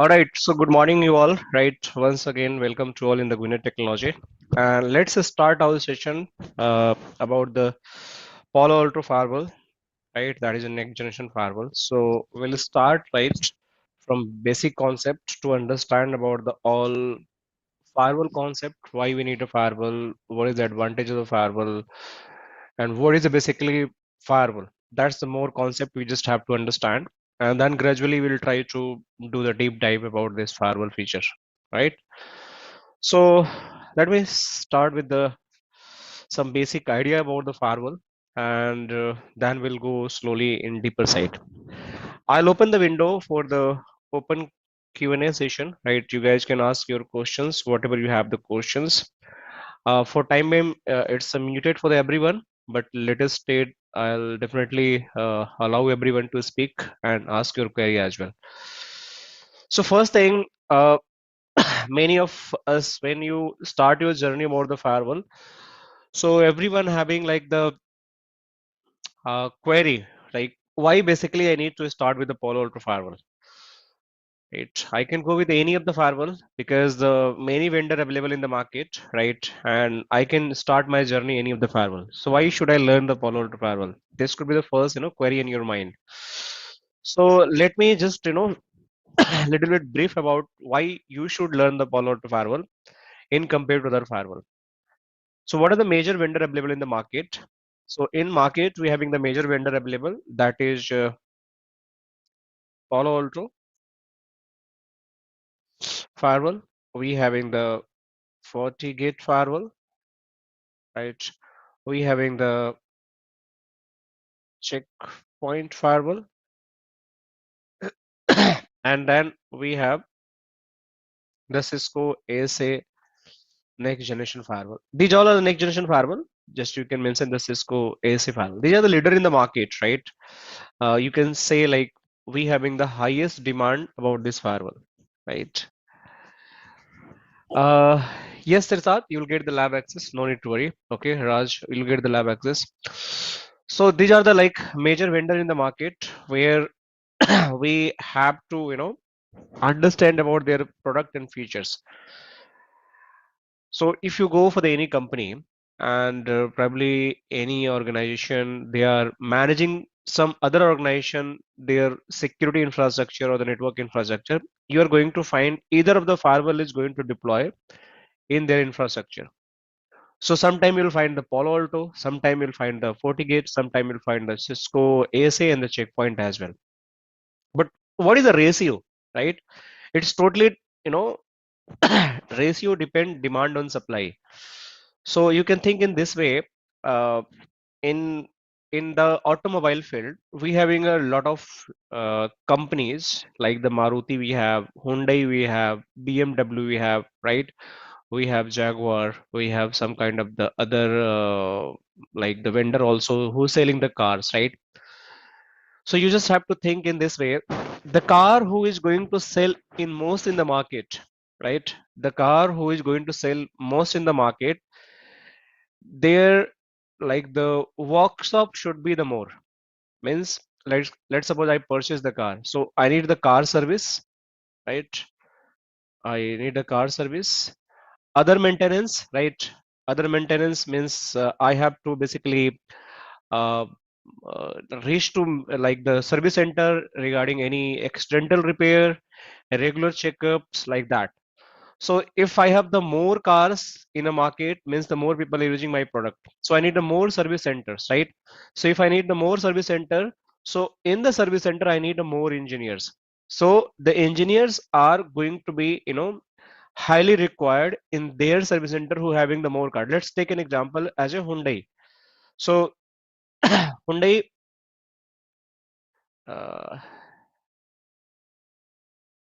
All right, so good morning, you all. Right, once again, welcome to all in the GuiNet technology. And let's start our session about the Palo-Alto Firewall. Right, that is a next generation firewall. So we'll start right from basic concept to understand about the all firewall concept, why we need a firewall, what is the advantage of the firewall, and what is basically firewall. That's the more concept we just have to understand, and then gradually we'll try to do the deep dive about this firewall feature, right? So let me start with the some basic idea about the firewall, and then we'll go slowly in deeper side. I'll open the window for the open Q&A session, right? You guys can ask your questions, whatever you have the questions. For time being, it's muted for the everyone, but let us state I'll definitely allow everyone to speak and ask your query as well. So first thing, many of us, when you start your journey about the firewall, so everyone having like the query, like why basically I need to start with the Palo Alto firewall. Right, I can go with any of the firewall because the many vendor available in the market, right? And I can start my journey any of the firewall. So why should I learn the Palo Alto firewall? This could be the first, query in your mind. So let me just, little bit brief about why you should learn the Palo Alto firewall in compared to other firewall. So what are the major vendor available in the market? So in market, we having the major vendor available, that is Palo Alto firewall. We having the FortiGate firewall, right? We having the checkpoint firewall, and then we have the Cisco ASA next generation firewall. These all are the next generation firewall. Just you can mention the Cisco ASA firewall. These are the leader in the market, right? You can say like we having the highest demand about this firewall, right? Uh, yes, Sirsat, you'll get the lab access. No need to worry. Okay, Raj, you'll get the lab access. So these are the like major vendor in the market where we have to, understand about their product and features. So if you go for the any company and probably any organization, they are managing some other organization, their security infrastructure or the network infrastructure, you are going to find either of the firewall is going to deploy in their infrastructure. So sometime you'll find the Palo Alto, sometime you'll find the FortiGate, sometime you'll find the Cisco ASA and the checkpoint as well. But what is the ratio, right? It's totally, you know, ratio depend demand on supply. So you can think in this way, uh, in in the automobile field, we having a lot of companies like the Maruti, we have Hyundai, we have BMW, we have, right? We have Jaguar, we have some kind of the other like the vendor also who's selling the cars, right? So you just have to think in this way, the car who is going to sell in most in the market, right? The car who is going to sell most in the market, there like the workshop should be the more. Means let's suppose I purchase the car. So I need the car service, right? I need a car service. Other maintenance, right? Other maintenance means I have to basically uh, uh, reach to like the service center regarding any accidental repair, regular checkups like that. So if I have the more cars in a market, means the more people are using my product. So I need the more service centers, right? So if I need the more service center, so in the service center, I need the more engineers. So the engineers are going to be, highly required in their service center who having the more card. Let's take an example as a Hyundai. So Hyundai, uh,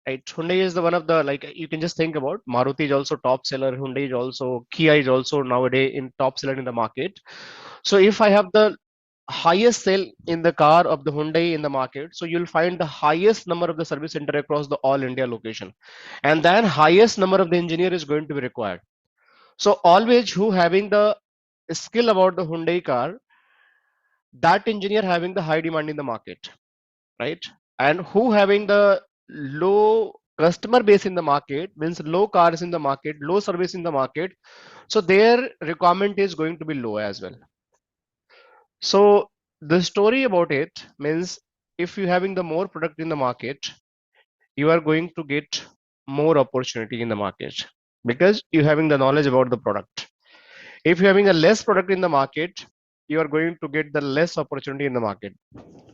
right? Hyundai is the one of the like you can just think about. Maruti is also top seller. Hyundai is also Kia is also nowadays in top seller in the market. So if I have the highest sale in the car of the Hyundai in the market, so you'll find the highest number of the service center across the all India location, and then highest number of the engineer is going to be required. So always who having the skill about the Hyundai car, that engineer having the high demand in the market, right? And who having the low customer base in the market means low cars in the market, low service in the market. So their requirement is going to be low as well. So the story about it means if you having the more product in the market, you are going to get more opportunity in the market because you having the knowledge about the product. If you're having a less product in the market, you are going to get the less opportunity in the market.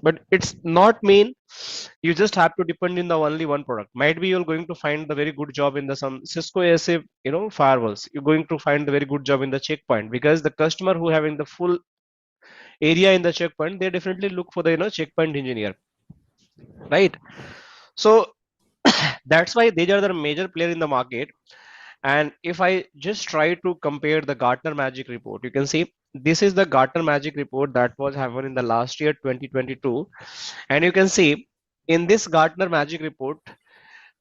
But it's not mean you just have to depend in the only one product. Might be you're going to find the very good job in the some Cisco ASA, firewalls. You're going to find the very good job in the checkpoint because the customer who having the full area in the checkpoint, they definitely look for the checkpoint engineer, right? So that's why these are the major player in the market. And if I just try to compare the Gartner Magic Report, you can see this is the Gartner Magic Report that was happened in the last year 2022. And you can see in this Gartner Magic Report,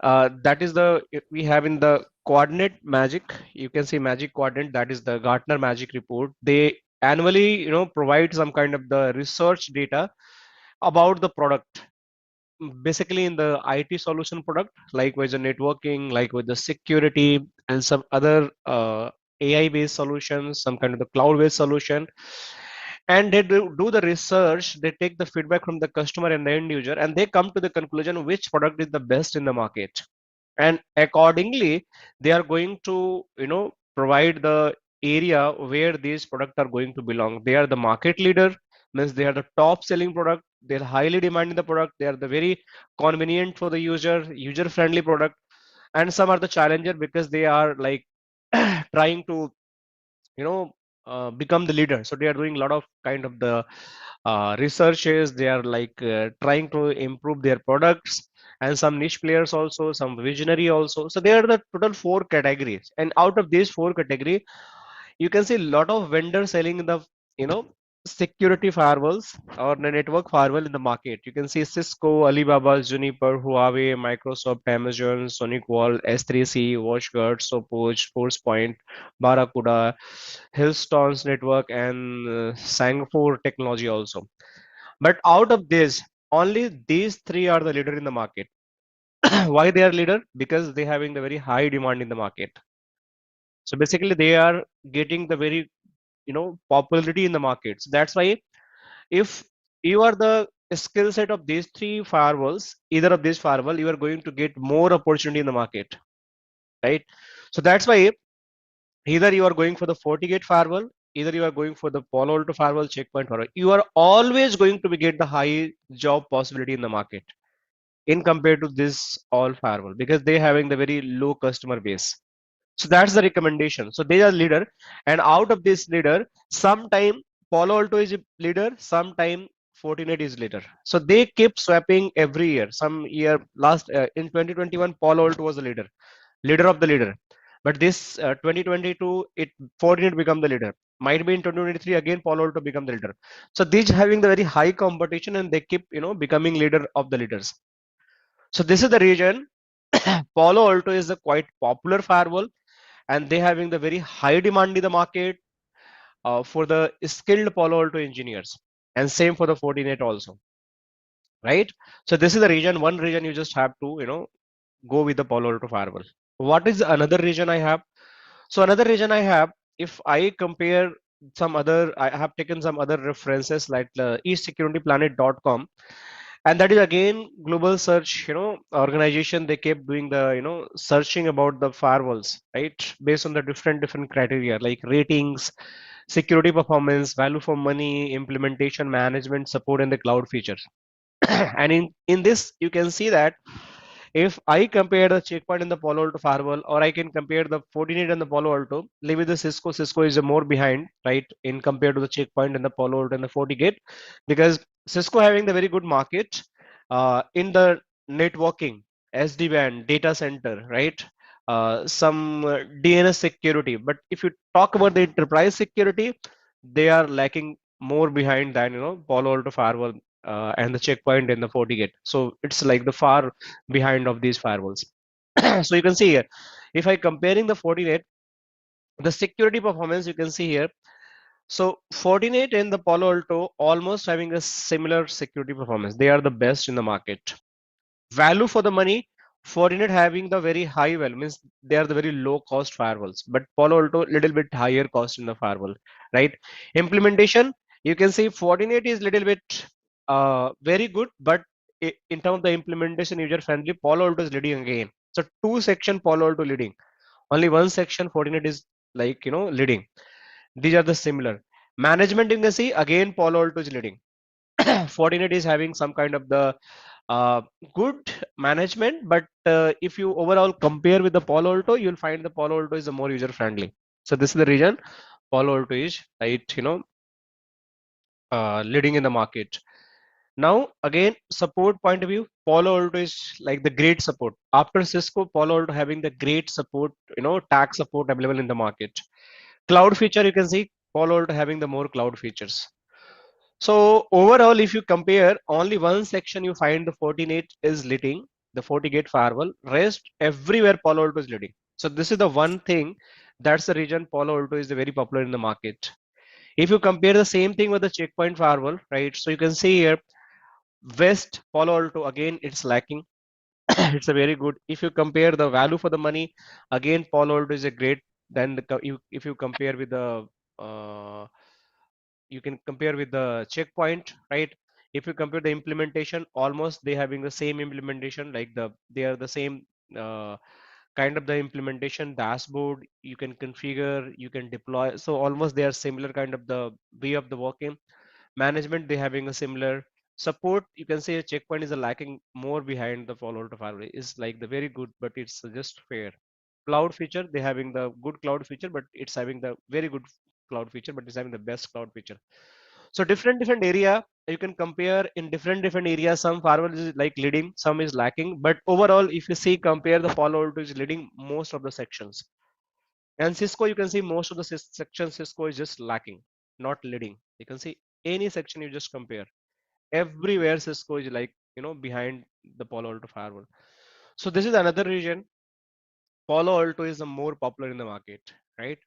that is the we have in the coordinate magic. You can see magic quadrant, that is the Gartner Magic Report. They annually provide some kind of the research data about the product, basically in the IT solution product, like with the networking, like with the security and some other AI based solutions, some kind of the cloud based solution. And they do the research, they take the feedback from the customer and the end user, and they come to the conclusion which product is the best in the market. And accordingly, they are going to, provide the area where these products are going to belong. They are the market leader, means they are the top selling product, they're highly demanding the product, they are the very convenient for the user friendly product. And some are the challenger because they are like trying to you know become the leader. So they are doing a lot of kind of the researches, they are like trying to improve their products. And some niche players also, some visionary also. So they are the total four categories, and out of these four category, you can see a lot of vendors selling the you know security firewalls or the network firewall in the market. You can see Cisco, Alibaba, Juniper, Huawei, Microsoft, Amazon, Sonic Wall, S3C, WatchGuard, Sophos, ForcePoint, Barracuda, Hillstones Network, and Sangfor Technology also. But out of this, only these three are the leader in the market. Why they are leader? Because they having the very high demand in the market. So basically, they are getting the very popularity in the market. So that's why if you are the skill set of these three firewalls, either of these firewall, you are going to get more opportunity in the market, right? So that's why either you are going for the FortiGate firewall, either you are going for the Palo-Alto firewall, checkpoint firewall, you are always going to be get the high job possibility in the market in compared to this all firewall because they having the very low customer base. So that's the recommendation. So they are leader, and out of this leader, sometime Palo Alto is a leader, sometime Fortinet is leader. So they keep swapping every year. Some year last in 2021, Palo Alto was the leader of the leader. But this 2022, it Fortinet become the leader. Might be in 2023 again, Palo Alto become the leader. So these having the very high competition, and they keep becoming leader of the leaders. So this is the reason Palo Alto is a quite popular firewall, and they having the very high demand in the market for the skilled Palo Alto engineers, and same for the Fortinet also, right? So this is the region. One region you just have to go with the Palo Alto firewall. What is another region I have? So another region I have, if I compare some other, I have taken some other references like eSecurityPlanet.com, and that is again global search organization. They kept doing the searching about the firewalls, right, based on the different criteria like ratings, security performance, value for money, implementation, management, support, and the cloud features. And in this you can see that if I compare the checkpoint in the Palo Alto firewall, or I can compare the Fortinet and the Palo Alto, leave with the Cisco is more behind, right, in compared to the checkpoint and the Palo Alto and the FortiGate, because Cisco having the very good market in the networking, SD-WAN, data center, right? Some DNS security. But if you talk about the enterprise security, they are lacking more behind than Palo Alto firewall and the checkpoint and the FortiGate. So it's like the far behind of these firewalls. So you can see here, if I comparing the Fortinet, the security performance you can see here. So Fortinet and the Palo Alto almost having a similar security performance. They are the best in the market. Value for the money, Fortinet having the very high value means they are the very low cost firewalls, but Palo Alto little bit higher cost in the firewall, right? Implementation, you can see Fortinet is little bit very good, but in terms of the implementation user friendly, Palo Alto is leading again. So two section Palo Alto leading, only one section Fortinet is like leading. These are the similar. Management you can see again Palo Alto is leading. Fortinet is having some kind of the uh, good management, but if you overall compare with the Palo Alto, you'll find the Palo Alto is a more user friendly. So this is the reason Palo Alto is right, leading in the market. Now again, support point of view, Palo Alto is like the great support. After Cisco, Palo Alto having the great support, tag support available in the market. Cloud feature, you can see Palo Alto having the more cloud features. So overall, if you compare, only one section you find the Fortinet is leading, the FortiGate Firewall. Rest everywhere Palo Alto is leading. So this is the one thing. That's the reason Palo Alto is very popular in the market. If you compare the same thing with the Checkpoint Firewall, right? So you can see here, West Palo Alto again it's lacking. It's a very good. If you compare the value for the money, again Palo Alto is a great. Then if you compare with the uh, you can compare with the checkpoint, right? If you compare the implementation, almost they having the same implementation, like they are the same uh, kind of the implementation dashboard. You can configure, you can deploy, so almost they are similar kind of the way of the working. Management, they having a similar. Support, you can say a checkpoint is a lacking more behind the follow to firewall is like the very good, but it's just fair. Cloud feature, they having the good cloud feature, but it's having the very good cloud feature, but it's having the best cloud feature. So different area you can compare in different areas. Some firewall is like leading, some is lacking, but overall if you see compare, the Palo Alto is leading most of the sections. And Cisco, you can see most of the sections Cisco is just lacking, not leading. You can see any section you just compare, everywhere Cisco is like behind the Palo Alto firewall. So this is another reason Palo Alto is the more popular in the market, right?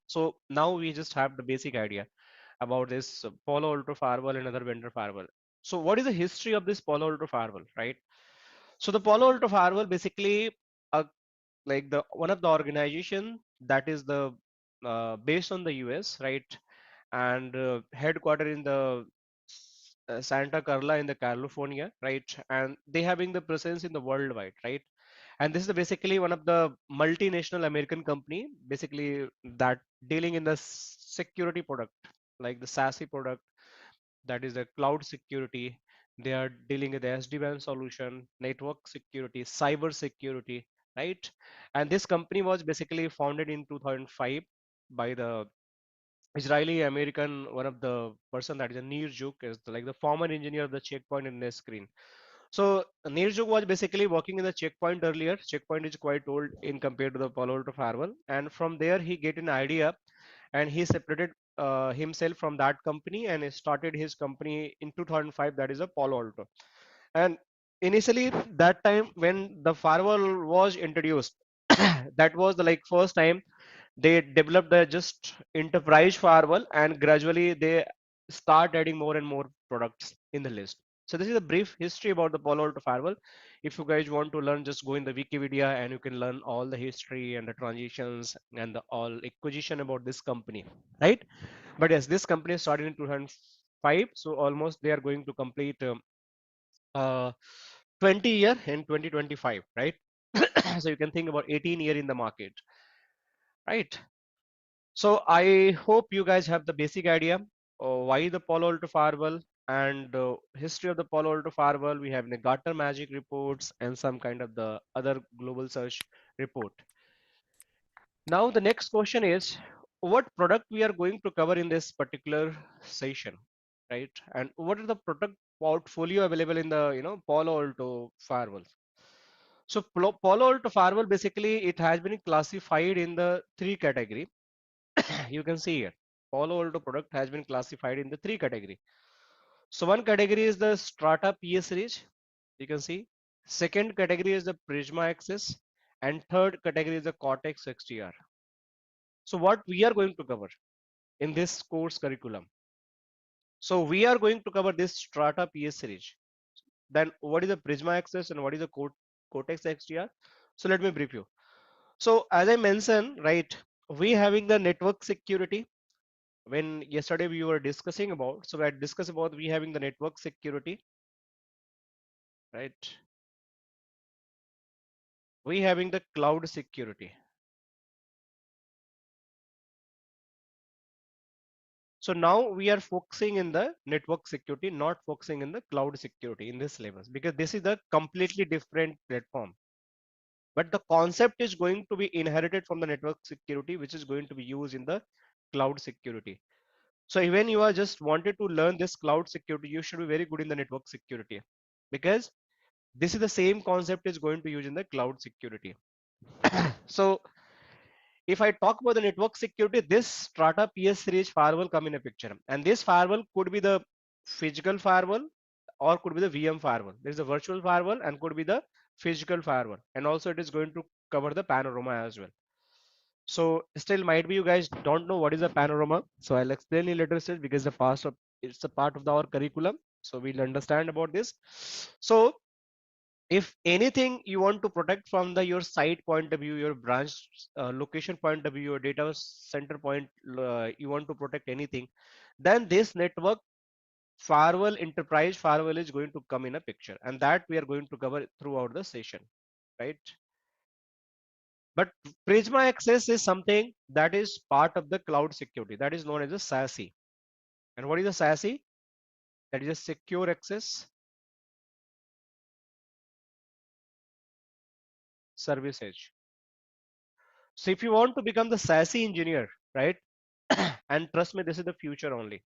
So now we just have the basic idea about this Palo Alto firewall and other vendor firewall. So what is the history of this Palo Alto firewall, right? So the Palo Alto firewall basically, uh, like the one of the organization that is the based on the US, right? And headquartered in the Santa Carla in the California, right? And they having the presence in the worldwide, right? And this is basically one of the multinational American company, basically that dealing in the security product, like the SASE product, that is the cloud security. They are dealing with the SD-WAN solution, network security, cyber security, right? And this company was basically founded in 2005 by the Israeli American, one of the person that is a Nirjuk, is like the former engineer of the checkpoint in their screen. So Nirjuk was basically working in the checkpoint earlier. Checkpoint is quite old in compared to the Palo Alto firewall, and from there he get an idea, and he separated himself from that company and he started his company in 2005. That is a Palo Alto. And initially, that time when the firewall was introduced, that was the like first time they developed the just enterprise firewall, and gradually they start adding more and more products in the list. So this is a brief history about the Palo Alto firewall. If you guys want to learn, just go in the Wikipedia and you can learn all the history and the transitions and the all acquisition about this company, right? But yes, this company started in 2005, so almost they are going to complete uh, 20 year in 2025, right? So you can think about 18 year in the market, right? So I hope you guys have the basic idea why the Palo Alto firewall and history of the Palo Alto firewall. We have the Gartner Magic reports and some kind of the other global search report. Now the next question is, what product we are going to cover in this particular session, right? And what is the product portfolio available in the Palo Alto firewall? So Palo Alto firewall basically it has been classified in the three category. You can see here, Palo Alto product has been classified in the three category. So one category is the Strata PS series. You can see. Second category is the Prisma Access, and third category is the Cortex XDR. So what we are going to cover in this course curriculum. So we are going to cover this Strata PS series. Then what is the Prisma Access and what is the Cortex XDR. So let me brief you. So as I mentioned, right, we having the network security. When yesterday we were discussing about, so I discussed about we having the network security, right? We having the cloud security. So now we are focusing in the network security, not focusing in the cloud security in this levels, because this is a completely different platform. But the concept is going to be inherited from the network security, which is going to be used in the cloud security. So even you are just wanted to learn this cloud security, you should be very good in the network security, because this is the same concept is going to use in the cloud security. So if I talk about the network security, this Strata PS series firewall come in a picture, and this firewall could be the physical firewall or could be the VM firewall. There is a virtual firewall and could be the physical firewall, and also it is going to cover the panorama as well. So still might be you guys don't know what is a panorama. So I'll explain in later stage because the past of it's a part of our curriculum. So we'll understand about this. So if anything you want to protect from the your site point of view, your branch location point of view, your data center point, you want to protect anything, then this network firewall, enterprise firewall is going to come in a picture, and that we are going to cover throughout the session, right? But Prisma Access is something that is part of the cloud security, that is known as a SASE. And what is a SASE? That is a secure access service edge. So if you want to become the SASE engineer, right? And trust me, this is the future only.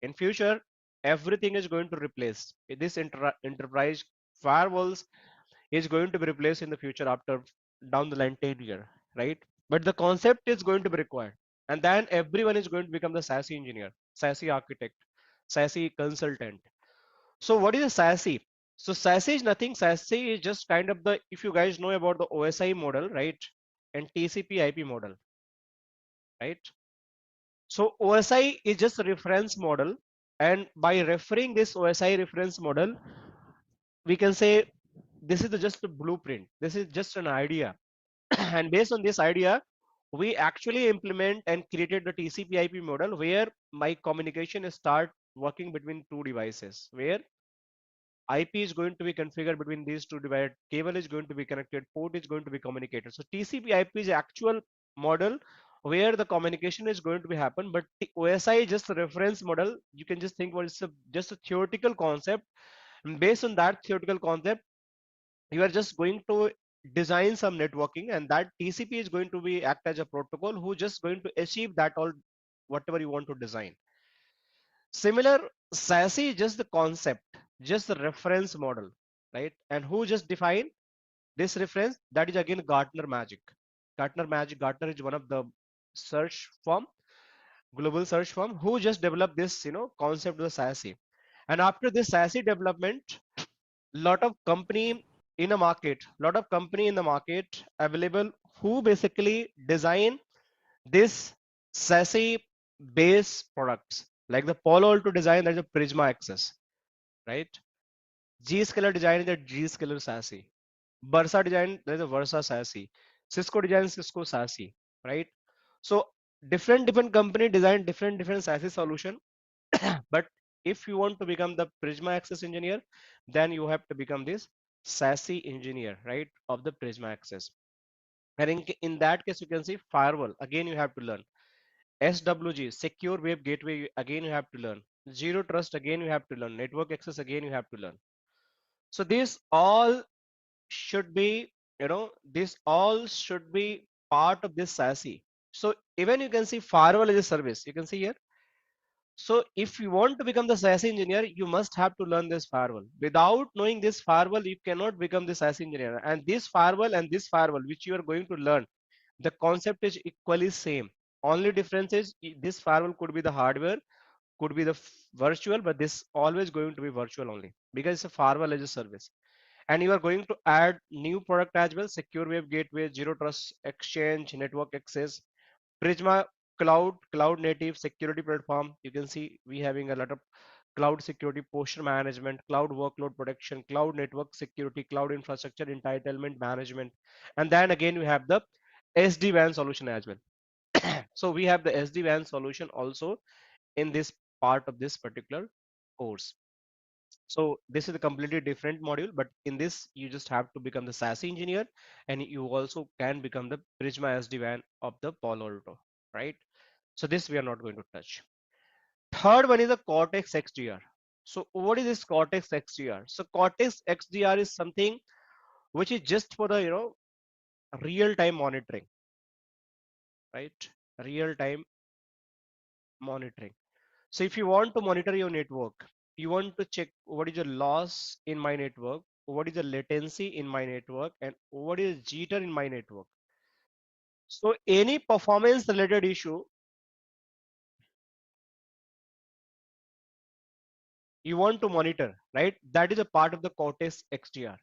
In future, everything is going to replace. This enterprise firewalls is going to be replaced in the future after down the line 10 year, right? But the concept is going to be required. And then everyone is going to become the SASE engineer, SASE architect, SASE consultant. So what is a SASE? So SASE is nothing. SASE is just kind of the, if you guys know about the OSI model, right? And TCP IP model, right? So OSI is just a reference model. And by referring this OSI reference model, we can say this is just a blueprint. This is just an idea. And based on this idea, we actually implement and created the TCP IP model where my communication start working between two devices, where IP is going to be configured between these two devices, cable is going to be connected, port is going to be communicated. So TCP IP is actual model where the communication is going to be happen, but the OSI is just a reference model. You can just think what it's just a theoretical concept. And based on that theoretical concept, you are just going to design some networking, and that TCP is going to be act as a protocol who just going to achieve that all whatever you want to design. Similar, SASE is just the concept, just the reference model, right? And who just define this reference? That is again Gartner Magic. Gartner is one of the search firm, global search firm, who just developed this, concept of the SASE. And after this SASE development, lot of company in a market, lot of company in the market available who basically design this SASE based products, like the Palo-Alto design, there's a Prisma Access, right? Zscaler design is a Zscaler SASE. Versa design, there's a Versa SASE. Cisco design Cisco SASE, right? So different company design different SASE solution. But if you want to become the Prisma Access engineer, then you have to become this SASE engineer, right, of the Prisma Access. And in that case, you can see firewall. Again, you have to learn SWG, secure web gateway. Again, you have to learn zero trust. Again, you have to learn network access. Again, you have to learn. So these all should be, this all should be part of this SASE. So even you can see firewall as a service. You can see here. So if you want to become the SASE engineer, you must have to learn this firewall. Without knowing this firewall, you cannot become the SASE engineer. And this firewall, which you are going to learn, the concept is equally same. Only difference is this firewall could be the hardware, could be the virtual, but this always going to be virtual only because it's a firewall as a service. And you are going to add new product as well: secure web gateway, zero trust exchange, network access, Prisma cloud native security platform. You can see we having a lot of cloud security posture management, cloud workload protection, cloud network security, cloud infrastructure entitlement management, and then again we have the SD-WAN solution as well. So we have the SD-WAN solution also in this part of this particular course. So this is a completely different module, but in this you just have to become the SASE engineer, and you also can become the Prisma SD-WAN of the Palo Alto, right? So this we are not going to touch. Third one is the Cortex XDR. So what is this Cortex XDR? So Cortex XDR is something which is just for the real time monitoring, right? Real time monitoring. So if you want to monitor your network, you want to check what is the loss in my network, what is the latency in my network, and what is jitter in my network. So any performance related issue you want to monitor, right? That is a part of the Cortex XDR.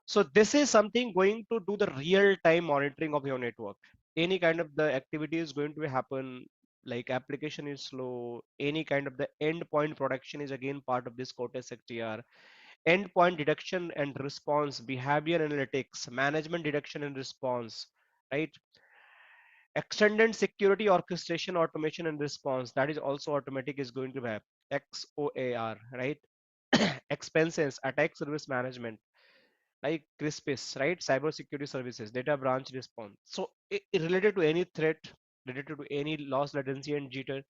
So this is something going to do the real time monitoring of your network. Any kind of the activity is going to happen, like application is slow, any kind of the endpoint protection is again part of this Cortex XDR. Endpoint detection and response, behavior analytics, management detection and response, right? Extended security orchestration, automation and response, that is also automatic, is going to have XOAR, right? Expenses, attack service management, like Crispis, right? Cyber security services, data branch response. So related to any threat, related to any loss, latency and jitter,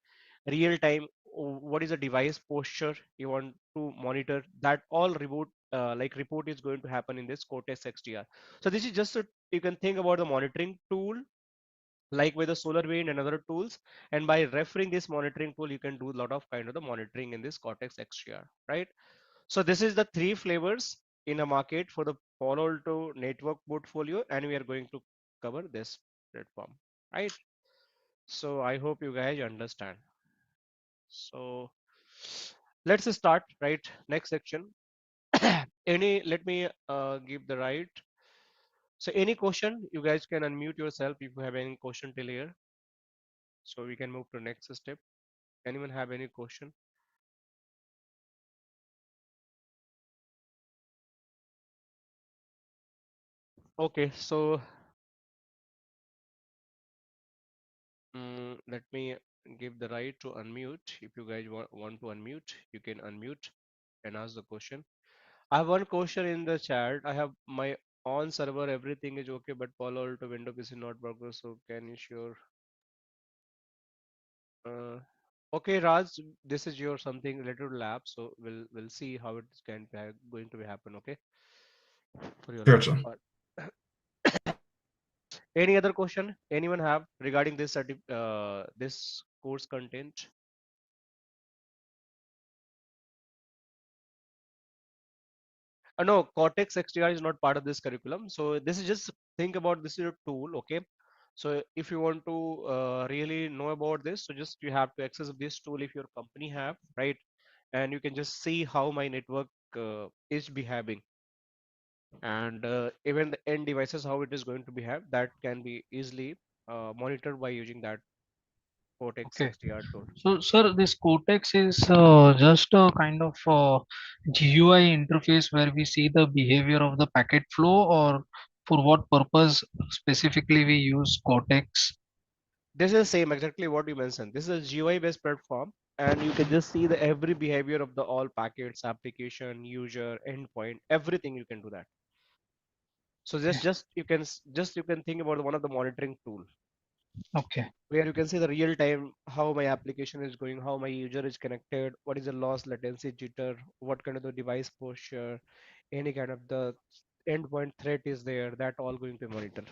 real time, what is the device posture you want to monitor, that all reboot like report is going to happen in this Cortex XDR. So this is just you can think about the monitoring tool like with the SolarWind and other tools, and by referring this monitoring tool you can do a lot of kind of the monitoring in this Cortex XDR, right? So this is the three flavors in a market for the Palo Alto network portfolio, and we are going to cover this platform, right? So I hope you guys understand. So let's start, right? Next section. Let me give the right. So any question, you guys can unmute yourself if you have any question till here. So we can move to next step. Anyone have any question? Okay, so let me give the right to unmute. If you guys want to unmute, you can unmute and ask the question. I have one question in the chat. I have my on server, everything is okay, but Palo Alto window PC not working. So can you sure? Okay, Raj, this is your something related to lab, so we'll see how it's going to be happen. Okay, for your Sure, lab sir. part. Any other question anyone have regarding this this course content? No, Cortex XDR is not part of this curriculum. So this is just think about this is a tool. Okay. So if you want to really know about this, so just you have to access this tool if your company have, right? And you can just see how my network is behaving, and even the end devices how it is going to behave, that can be easily monitored by using that Cortex Okay. XDR tool. So, sir, this Cortex is just a kind of GUI interface where we see the behavior of the packet flow, or for what purpose specifically we use Cortex? This is same exactly what you mentioned. This is a GUI based platform, and you can just see the every behavior of the all packets, application, user, endpoint, everything you can do that. So Okay. just you can you can think about one of the monitoring tool Okay. where you can see the real time how my application is going, how my user is connected, what is the loss, latency, jitter, what kind of the device posture, any kind of the endpoint threat is there, that all going to monitor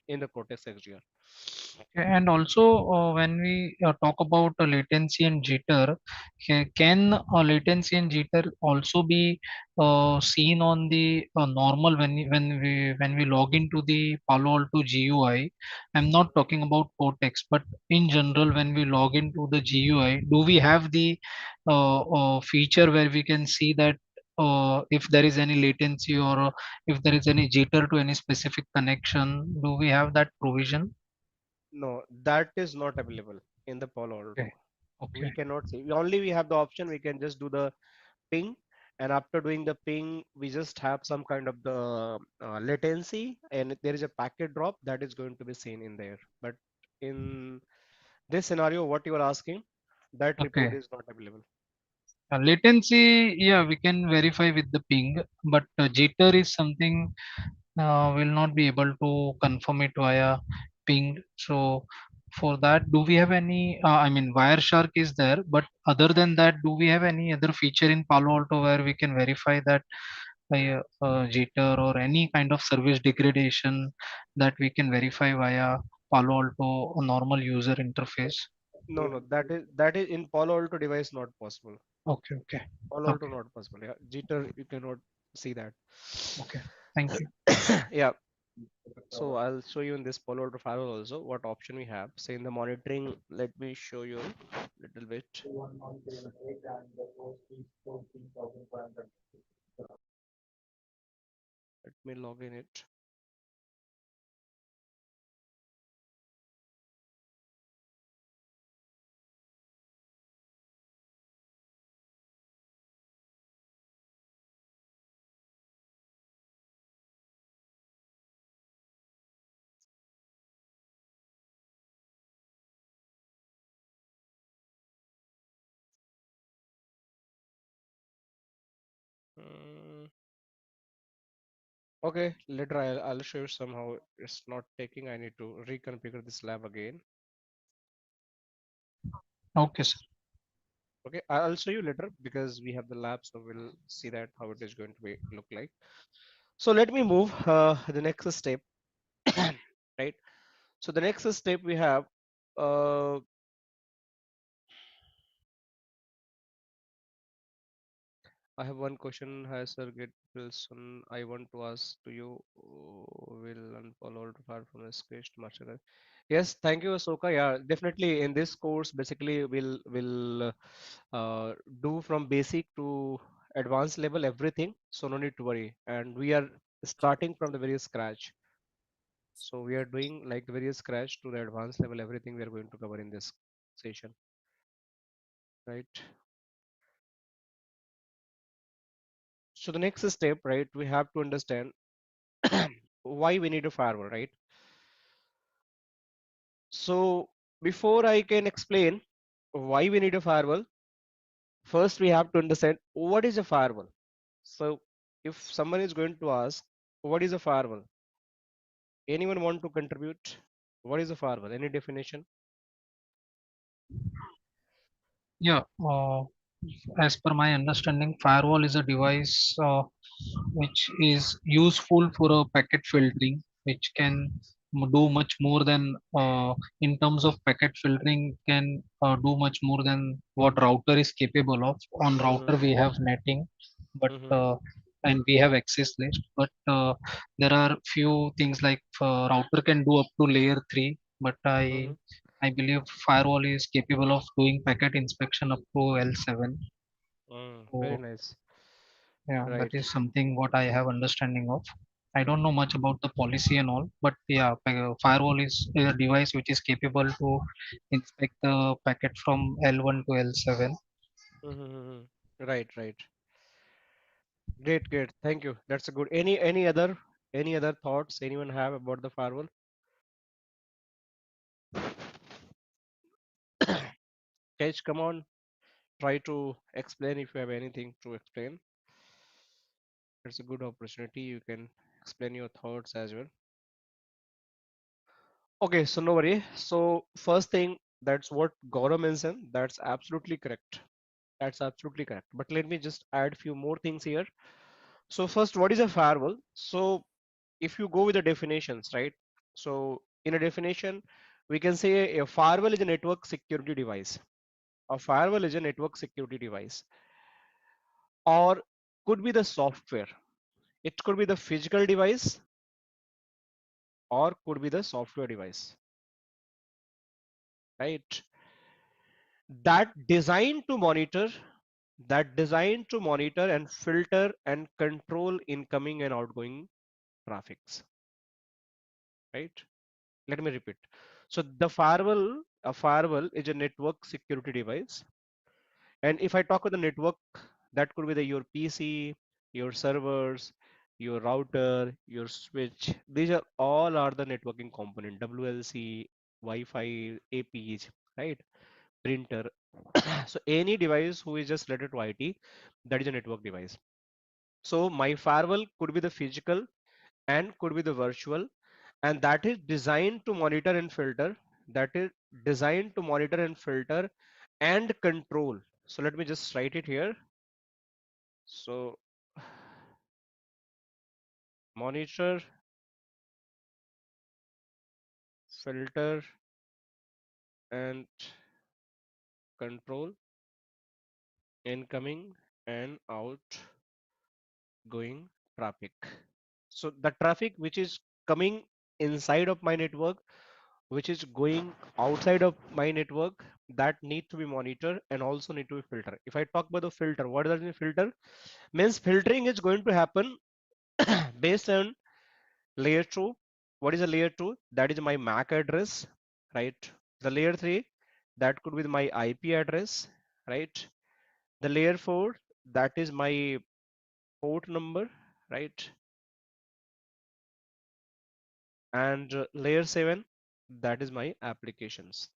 in the Cortex XDR. Okay, and also, when we talk about latency and jitter, can latency and jitter also be seen on the normal when we log into the Palo Alto GUI? I'm not talking about Cortex, but in general, when we log into the GUI, do we have the feature where we can see that if there is any latency, or if there is any jitter to any specific connection? Do we have that provision? No, that is not available in the Palo Okay. Alto. Okay. We cannot see. We have the option. We can just do the ping, and after doing the ping, we just have some kind of the latency, and there is a packet drop that is going to be seen in there. But in this scenario, what you are asking, that report Okay. is not available. Latency, yeah, we can verify with the ping, but jitter is something will not be able to confirm it via ping. So for that, do we have any? I mean, Wireshark is there, but other than that, do we have any other feature in Palo Alto where we can verify that jitter or any kind of service degradation that we can verify via Palo Alto a normal user interface? No, no, that is in Palo Alto device not possible. Okay, okay, Palo Alto okay, not possible. Yeah, jitter you cannot see that. okay. Thank you. Yeah. So I'll show you in this Palo Alto firewall also what option we have. Say in the monitoring, let me show you little bit. Let me log in it. Mm, okay, later I'll show you somehow it's not taking. I need to reconfigure this lab again. Okay, sir. Okay, I'll show you later because we have the lab, so we'll see that how it is going to be look like. So let me move the next step, right? So the next step we have, uh, I have one question. Hi, Sir Get Wilson. I want to ask to you, will unfollow to far from the script master? Yes, thank you, Asoka. Yeah, definitely. In this course, basically, we'll do from basic to advanced level everything. So no need to worry. And we are starting from the very scratch. So we are doing like the very scratch to the advanced level. Everything we are going to cover in this session, right? So the next step, right? We have to understand why we need a firewall, right? So before I can explain why we need a firewall, first we have to understand what is a firewall. So if someone is going to ask, what is a firewall? Anyone want to contribute? What is a firewall? Any definition? Yeah, as per my understanding, firewall is a device which is useful for a packet filtering, which can do much more than, in terms of packet filtering, can do much more than what router is capable of. On router, Mm-hmm. we have netting, but Mm-hmm. and we have access list, but there are few things like router can do up to layer 3, but Mm-hmm. I believe firewall is capable of doing packet inspection up to L7. Very So nice. yeah, that Right. is something what I have understanding of. I don't know much about the policy and all, but yeah, firewall is a device which is capable to inspect the packet from L1 to L7. Mm-hmm. Right, right. Great, great. Thank you. That's a good. Any other thoughts anyone have about the firewall? Tej, come on. Try to explain if you have anything to explain. It's a good opportunity. You can explain your thoughts as well. Okay, so no worry. So first thing, that's what Gaurav mentioned. That's absolutely correct. That's absolutely correct. But let me just add few more things here. So first, what is a firewall? So if you go with the definitions, right? So in a definition, we can say a firewall is a network security device. A firewall is a network security device, or could be the software. It could be the physical device, or could be the software device, right? That designed to monitor and filter and control incoming and outgoing traffics, right? Let me repeat. So the firewall a firewall is a network security device. And if I talk about the network, that could be your PC, your servers, your router, your switch. These are all are the networking component. WLC, Wi-Fi, APs, right? Printer. So any device who is just related to IT, that is a network device. So my firewall could be the physical and could be the virtual, and that is designed to monitor and filter. That is designed to monitor and filter and control. So let me just write it here. So monitor, filter, and control incoming and outgoing traffic. So the traffic which is coming inside of my network, which is going outside of my network, that need to be monitored and also need to be filtered. If I talk about the filter, what does it filter? Means filtering is going to happen based on layer 2. What is a layer 2? That is my MAC address, right? The layer 3, that could be my IP address, right? The layer 4, that is my port number, right? And layer 7, that is my applications,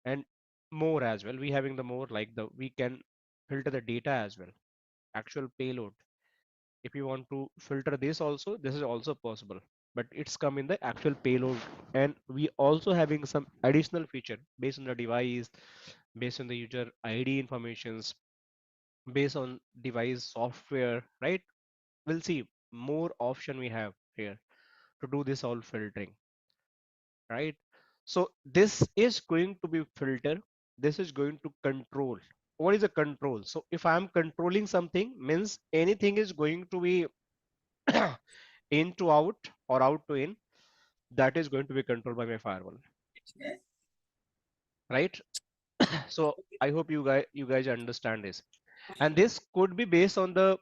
and more as well. We having the more like the we can filter the data as well, actual payload. If you want to filter this also, this is also possible, but it's come in the actual payload. And we also having some additional feature based on the device, based on the user ID informations, based on device software, right? We'll see more option we have here to do this all filtering, right? So this is going to be filter, this is going to control. What is a control? So if I am controlling something, means anything is going to be in to out or out to in, that is going to be controlled by my firewall, right? So I hope you guys understand this. And this could be based on the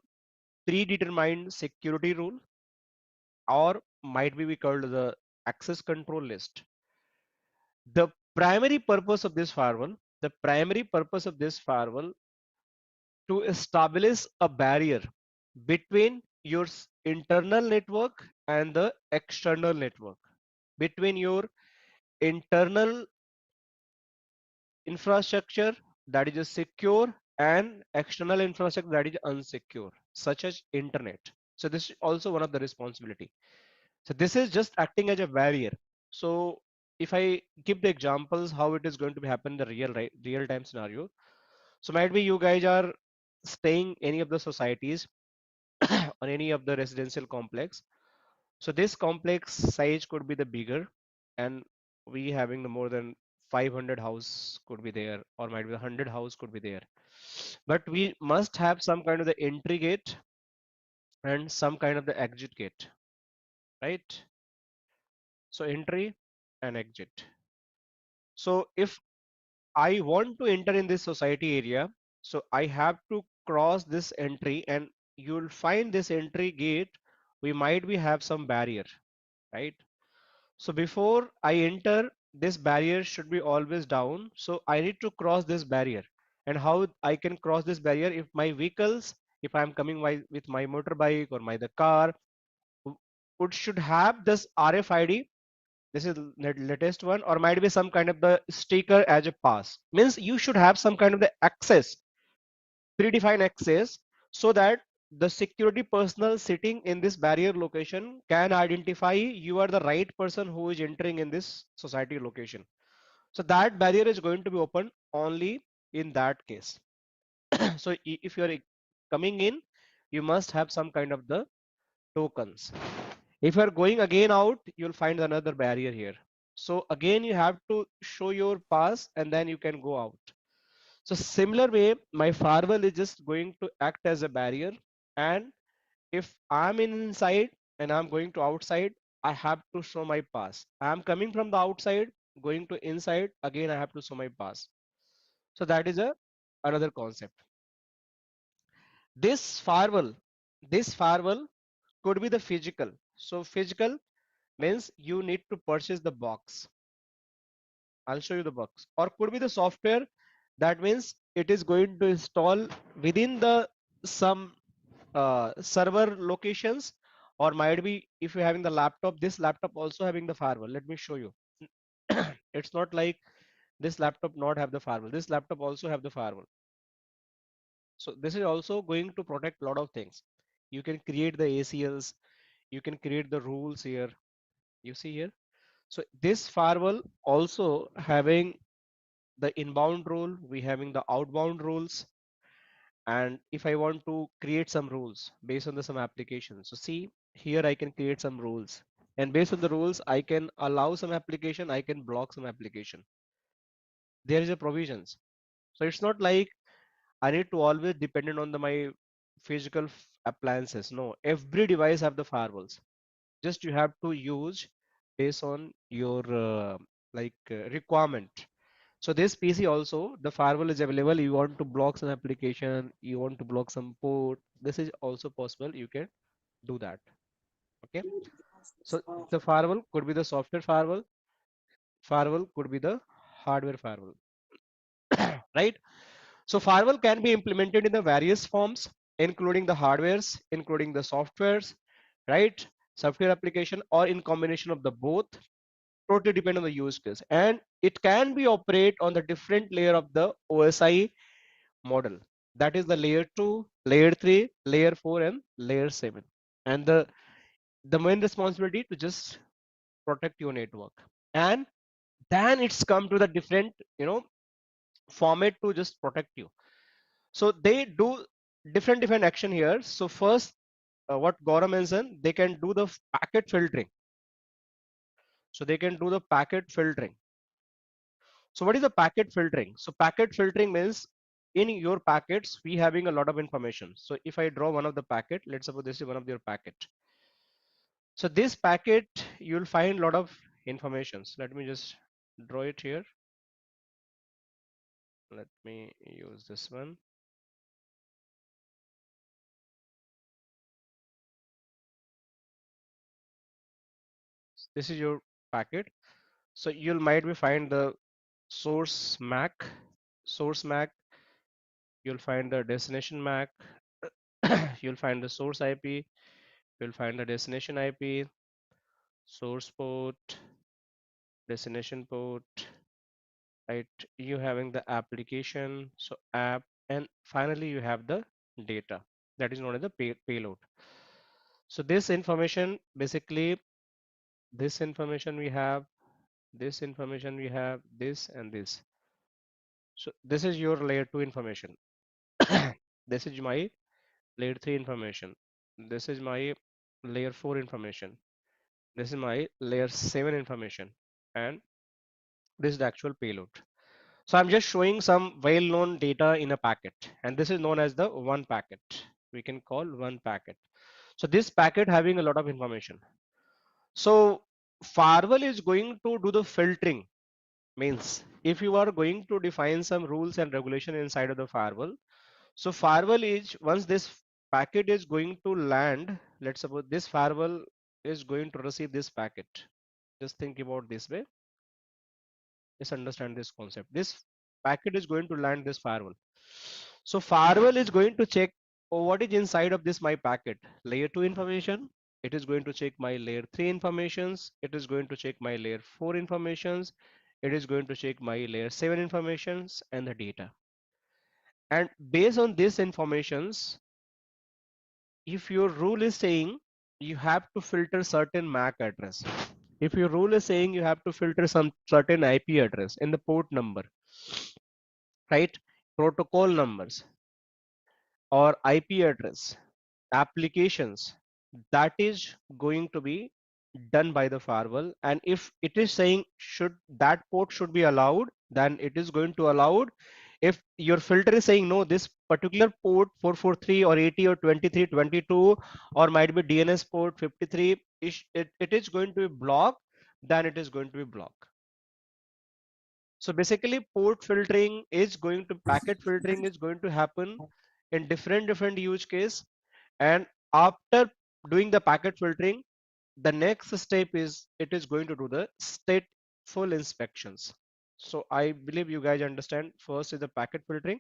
predetermined security rule, or might be we called the access control list. The primary purpose of this firewall, the primary purpose of this firewall, to establish a barrier between your internal network and the external network, between your internal infrastructure that is secure and external infrastructure that is unsecure, such as internet. So this is also one of the responsibility. So this is just acting as a barrier. So if I give the examples how it is going to be happen in the real time scenario. So might be you guys are staying any of the societies or any of the residential complex. So this complex size could be the bigger, and we having the more than 500 house could be there, or might be 100 house could be there. But we must have some kind of the entry gate and some kind of the exit gate, right? So entry and exit. So if I want to enter in this society area, so I have to cross this entry, and you'll find this entry gate, we might be have some barrier, right? So before I enter, this barrier should be always down. So I need to cross this barrier. And how I can cross this barrier? If my vehicles, if I'm coming with my motorbike or my the car, would should have this RFID. This is the latest one, or might be some kind of the sticker as a pass. Means you should have some kind of the access, predefined access, so that the security personnel sitting in this barrier location can identify you are the right person who is entering in this society location. So that barrier is going to be open only in that case. So if you are coming in, you must have some kind of the tokens. If you are going again out, you'll find another barrier here. So again you have to show your pass and then you can go out. So similar way, my firewall is just going to act as a barrier. And if I'm inside and I'm going to outside, I have to show my pass. I'm coming from the outside, going to inside, again I have to show my pass. So that is a another concept. This firewall, this firewall could be the physical. So physical means you need to purchase the box. I'll show you the bugs. Or could be the software, that means it is going to install within the some server locations, or might be if you're having the laptop, this laptop also having the firewall. Let me show you. It's not like this laptop not have the firewall. This laptop also have the firewall. So this is also going to protect a lot of things. You can create the ACLs, you can create the rules here. You see here. So this firewall also having the inbound rule, we having the outbound rules. And if I want to create some rules based on the some applications, so see here I can create some rules, and based on the rules I can allow some application, I can block some application. There is a provisions. So it's not like I need to always dependent on the my physical appliances. No, every device have the firewalls. Just you have to use based on your requirement. So this PC also the firewall is available. You want to block some application, you want to block some port. This is also possible. You can do that. Okay. So the firewall could be the software firewall. Firewall could be the hardware firewall. Right. So firewall can be implemented in the various forms, including the hardwares, including the softwares, right? Software application, or in combination of the both. Totally depend on the use case, and it can be operate on the different layer of the OSI model. That is the layer 2, layer 3, layer 4, and layer 7. And the main responsibility to just protect your network. And then it's come to the different format to just protect you. So they do different action here. So first, what Gaurav mentioned, they can do the packet filtering. So they can do the packet filtering. So what is the packet filtering? So packet filtering means in your packets we having a lot of information. So if I draw one of the packet, let's suppose this is one of your packet. So this packet you'll find a lot of informations. Let me just draw it here. Let me use this one. This is your packet. So you'll might be find the source MAC, source MAC. You'll find the destination MAC. You'll find the source IP. You'll find the destination IP, source port, destination port, right? You having the application, so app, and finally you have the data that is known as the payload. So this information basically, this information we have, this information we have, this and this. So this is your layer 2 information. This is my layer 3 information. This is my layer 4 information. This is my layer 7 information, and this is the actual payload. So I'm just showing some well-known data in a packet, and this is known as the one packet. We can call one packet. So this packet having a lot of information. So firewall is going to do the filtering. Means if you are going to define some rules and regulation inside of the firewall, so firewall is once this packet is going to land, let's suppose this firewall is going to receive this packet. Just think about this way. Just understand this concept. This packet is going to land this firewall. So firewall is going to check, oh, what is inside of this my packet. Layer 2 information. It is going to check my layer 3 informations. It is going to check my layer 4 informations. It is going to check my layer 7 informations and the data. And based on this informations, if your rule is saying you have to filter certain MAC address, if your rule is saying you have to filter some certain IP address in the port number, right? Protocol numbers or IP address, applications, that is going to be done by the firewall. And if it is saying should that port should be allowed, then it is going to allowed. If your filter is saying no, this particular port 443 or 80 or 23 22 or might be DNS port 53, it is going to be blocked, then it is going to be blocked. So basically port filtering is going to, packet filtering is going to happen in different use case. And after doing the packet filtering, the next step is it is going to do the stateful inspections. So I believe you guys understand. First is the packet filtering.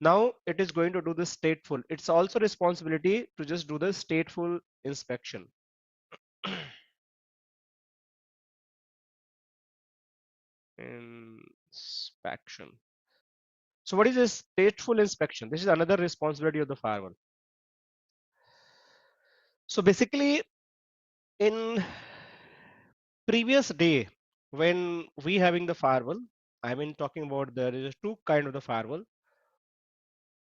Now it is going to do the stateful. It's also responsibility to just do the stateful inspection. Inspection. So what is a stateful inspection? This is another responsibility of the firewall. So basically in previous day when we having the firewall, I mean talking about there is two kind of the firewall.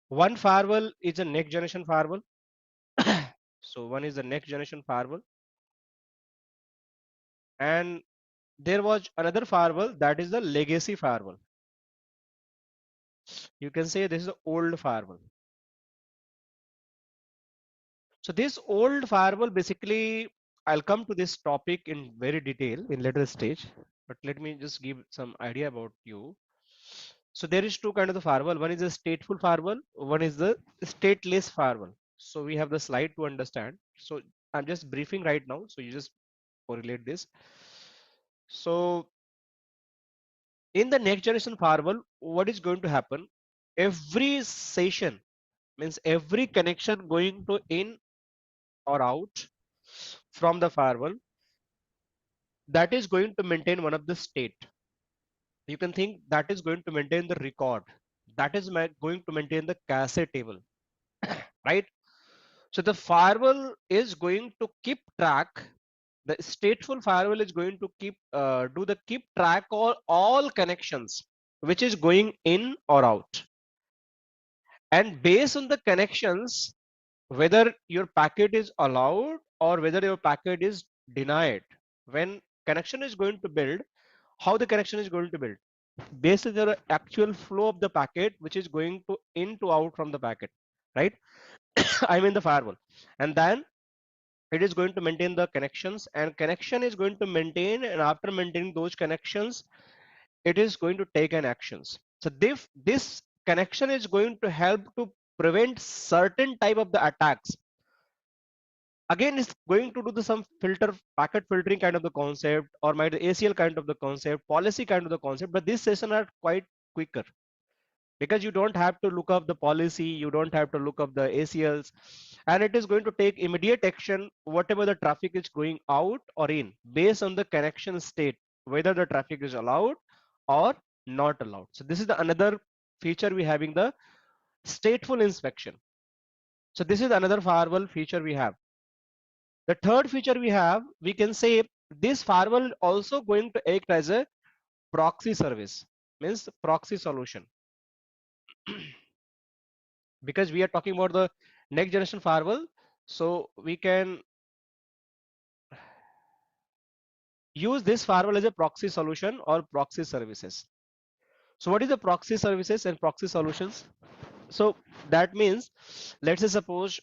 One firewall is a next generation firewall. So one is the next generation firewall, and there was another firewall that is the legacy firewall. You can say this is the old firewall. So this old firewall basically, I'll come to this topic in very detail in later stage, but let me just give some idea about you. So there is two kind of the firewall. One is a stateful firewall, one is the stateless firewall. So we have the slide to understand. So I'm just briefing right now, so you just correlate this. So in the next generation firewall, what is going to happen? Every session means every connection going to in or out from the firewall, that is going to maintain one of the state. You can think that is going to maintain the record, that is going to maintain the cache table, right? So the firewall is going to keep track, the stateful firewall is going to keep track all connections which is going in or out, and based on the connections, whether your packet is allowed or whether your packet is denied, when connection is going to build, how the connection is going to build based on the actual flow of the packet which is going to in to out from the packet, right? I mean the firewall, and then it is going to maintain the connections, and connection is going to maintain, and after maintaining those connections it is going to take an actions. So this connection is going to help to prevent certain type of the attacks. Again, it's going to do the some filter packet filtering kind of the concept, or might the ACL kind of the concept, policy kind of the concept, but this session are quite quicker because you don't have to look up the policy, you don't have to look up the ACLs, and it is going to take immediate action whatever the traffic is going out or in based on the connection state, whether the traffic is allowed or not allowed. So this is the another feature we having, the stateful inspection. So this is another firewall feature we have. The third feature we have, we can say this firewall also going to act as a proxy service, means proxy solution. Because we are talking about the next generation firewall, so we can use this firewall as a proxy solution or proxy services. So what is the proxy services and proxy solutions? So that means, let's say suppose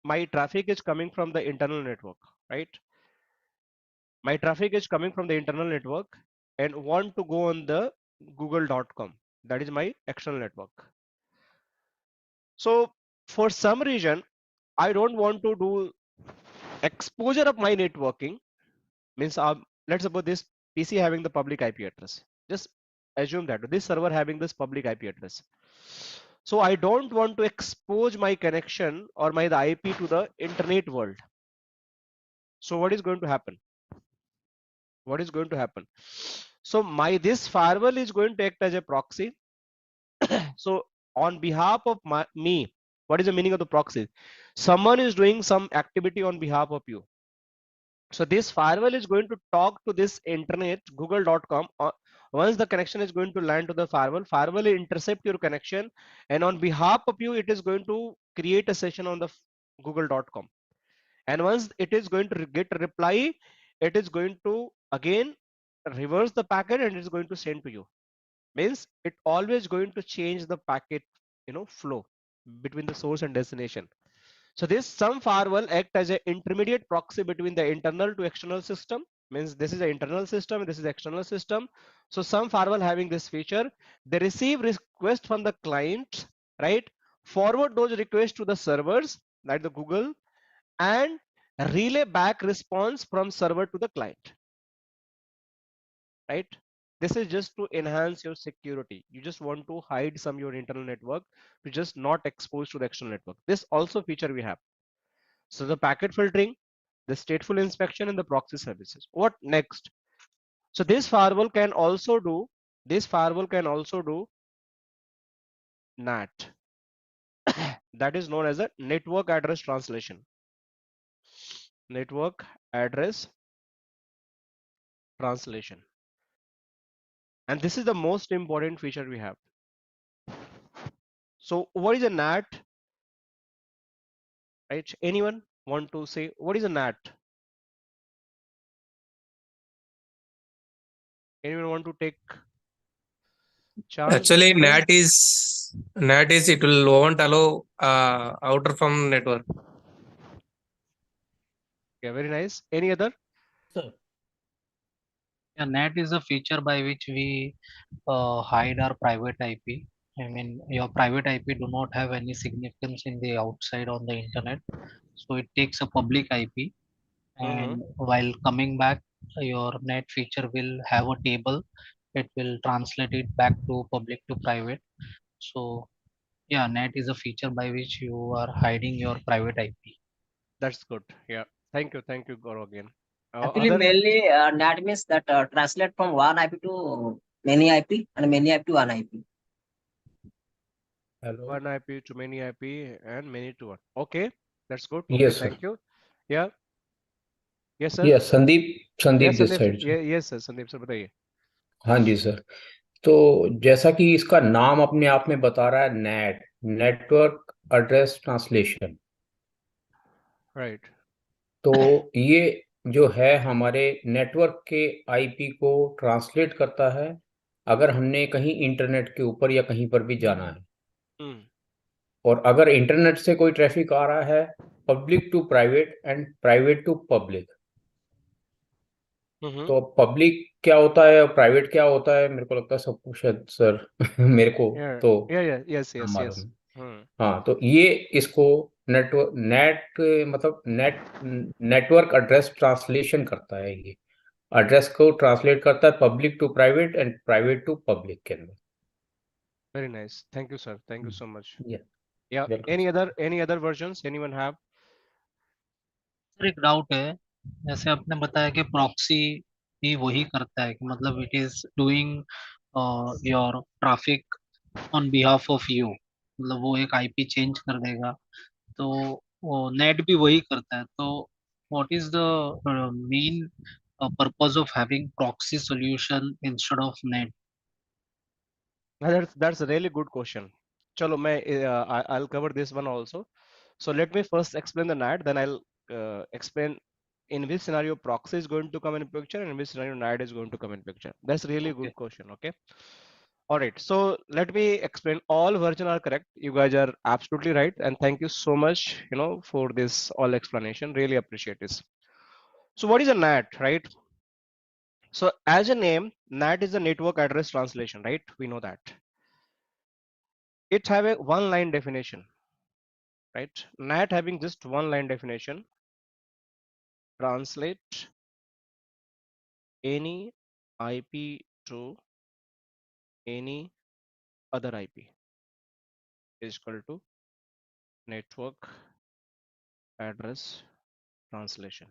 my traffic is coming from the internal network, right? My traffic is coming from the internal network and want to go on the google.com, that is my external network. So for some reason I don't want to do exposure of my networking, means let's suppose this PC having the public IP address, just assume that this server having this public IP address, so I don't want to expose my connection or my the IP to the internet world. So what is going to happen? What is going to happen? So my this firewall is going to act as a proxy. So on behalf of me, what is the meaning of the proxy? Someone is doing some activity on behalf of you. So this firewall is going to talk to this internet google.com. Once the connection is going to land to the firewall will intercept your connection, and on behalf of you it is going to create a session on the google.com, and once it is going to get a reply, it is going to again reverse the packet and it is going to send to you. Means it always going to change the packet, flow between the source and destination. So this some firewall act as an intermediate proxy between the internal to external system. Means this is the internal system, this is the external system. So some firewall having this feature, they receive request from the client, right? Forward those requests to the servers like the Google, and relay back response from server to the client, right? This is just to enhance your security. You just want to hide some your internal network to just not exposed to the external network. This also feature we have. So the packet filtering, the stateful inspection, and the proxy services. What next? So this firewall can also do, this firewall can also do NAT. That is known as a network address translation. Network address translation. And this is the most important feature we have. So what is a NAT? Right? Anyone want to say what is a NAT? Anyone want to take chance Actually, before me? NAT is it will won't allow outer from network. Yeah, very nice. Any other? Sir. Yeah, NAT is a feature by which we hide our private IP. I mean, your private IP do not have any significance in the outside on the internet. So it takes a public IP, Mm-hmm. and while coming back, your NAT feature will have a table. It will translate it back to public to private. So yeah, NAT is a feature by which you are hiding your private IP. That's good. Yeah. Thank you, Gaurav again. Actually, Other mainly NAT means that translate from one IP to many IP and many IP to one IP. Hello. one IP to many IP and many to one. Okay, that's good. Okay, Yes, sir. thank you. Yeah. Yes, sir. Yes, Sandeep Yes, this Sandeep sir. Side Yeah, sir. yes, sir. Sandeep sir, बताइए. हाँ जी sir. तो जैसा कि इसका नाम अपने आप में बता रहा है, net, network address translation. Right. तो ये जो है हमारे नेटवर्क के आईपी को ट्रांसलेट करता है अगर हमने कहीं इंटरनेट के ऊपर या कहीं पर भी जाना है। Hmm. और अगर इंटरनेट से कोई ट्रैफिक आ रहा है, public to private and private to public. Mm-hmm. तो पब्लिक क्या होता है और प्राइवेट क्या होता है, मेरे को लगता है सब कुछ शायद सर मेरे को Yeah. तो Yeah. Yeah. Yes. ना Yes. मालूम Yes. है। Hmm. हाँ, तो ये इसको नेटवर्क नेट मतलब नेटवर्क एड्रेस ट्रांसलेशन करता है। ये एड्रेस को ट्रांसलेट करता है public to private and private to public के अंदर। Very nice. Thank you, sir. Thank you so much. या Yeah. Welcome Any other versions? Anyone have? Sir एक डाउट है, जैसे आपने बताया कि प्रॉक्सी ही वही करता है कि मतलब it is doing your traffic on behalf of you, मतलब वो एक आईपी चेंज कर देगा, तो वो नेट भी वही करता है, तो what is the main purpose of having proxy solution instead of net? That's a really good question. चलो मैं I'll cover this one also. So let me first explain the NAT, then I'll explain in which scenario proxy is going to come in picture and in which scenario NAT is going to come in picture. That's really okay, good question. Okay. All right. So let me explain. All version are correct. You guys are absolutely right, and thank you so much. For this all explanation. Really appreciate this. So what is a NAT, right? So as a name, NAT is a network address translation, right? We know that. It have a one line definition, right? NAT having just one line definition, translate any IP to any other IP is equal to network address translation.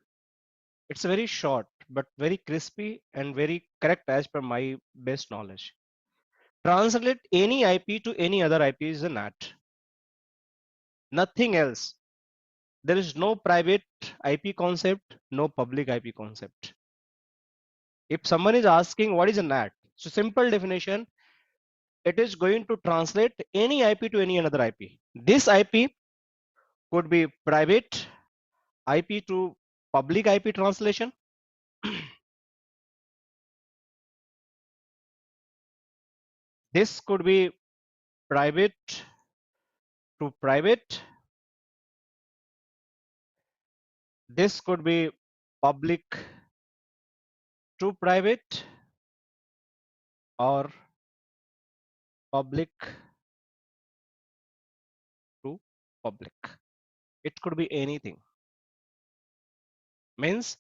It's very short but very crispy and very correct as per my best knowledge. Translate any IP to any other IP is a NAT. Nothing else. There is no private IP concept, no public IP concept. If someone is asking what is a NAT, so simple definition, it is going to translate any IP to any another IP. This IP could be private IP to public IP translation. This could be private to private. This could be public to private or public to public. It could be anything. Means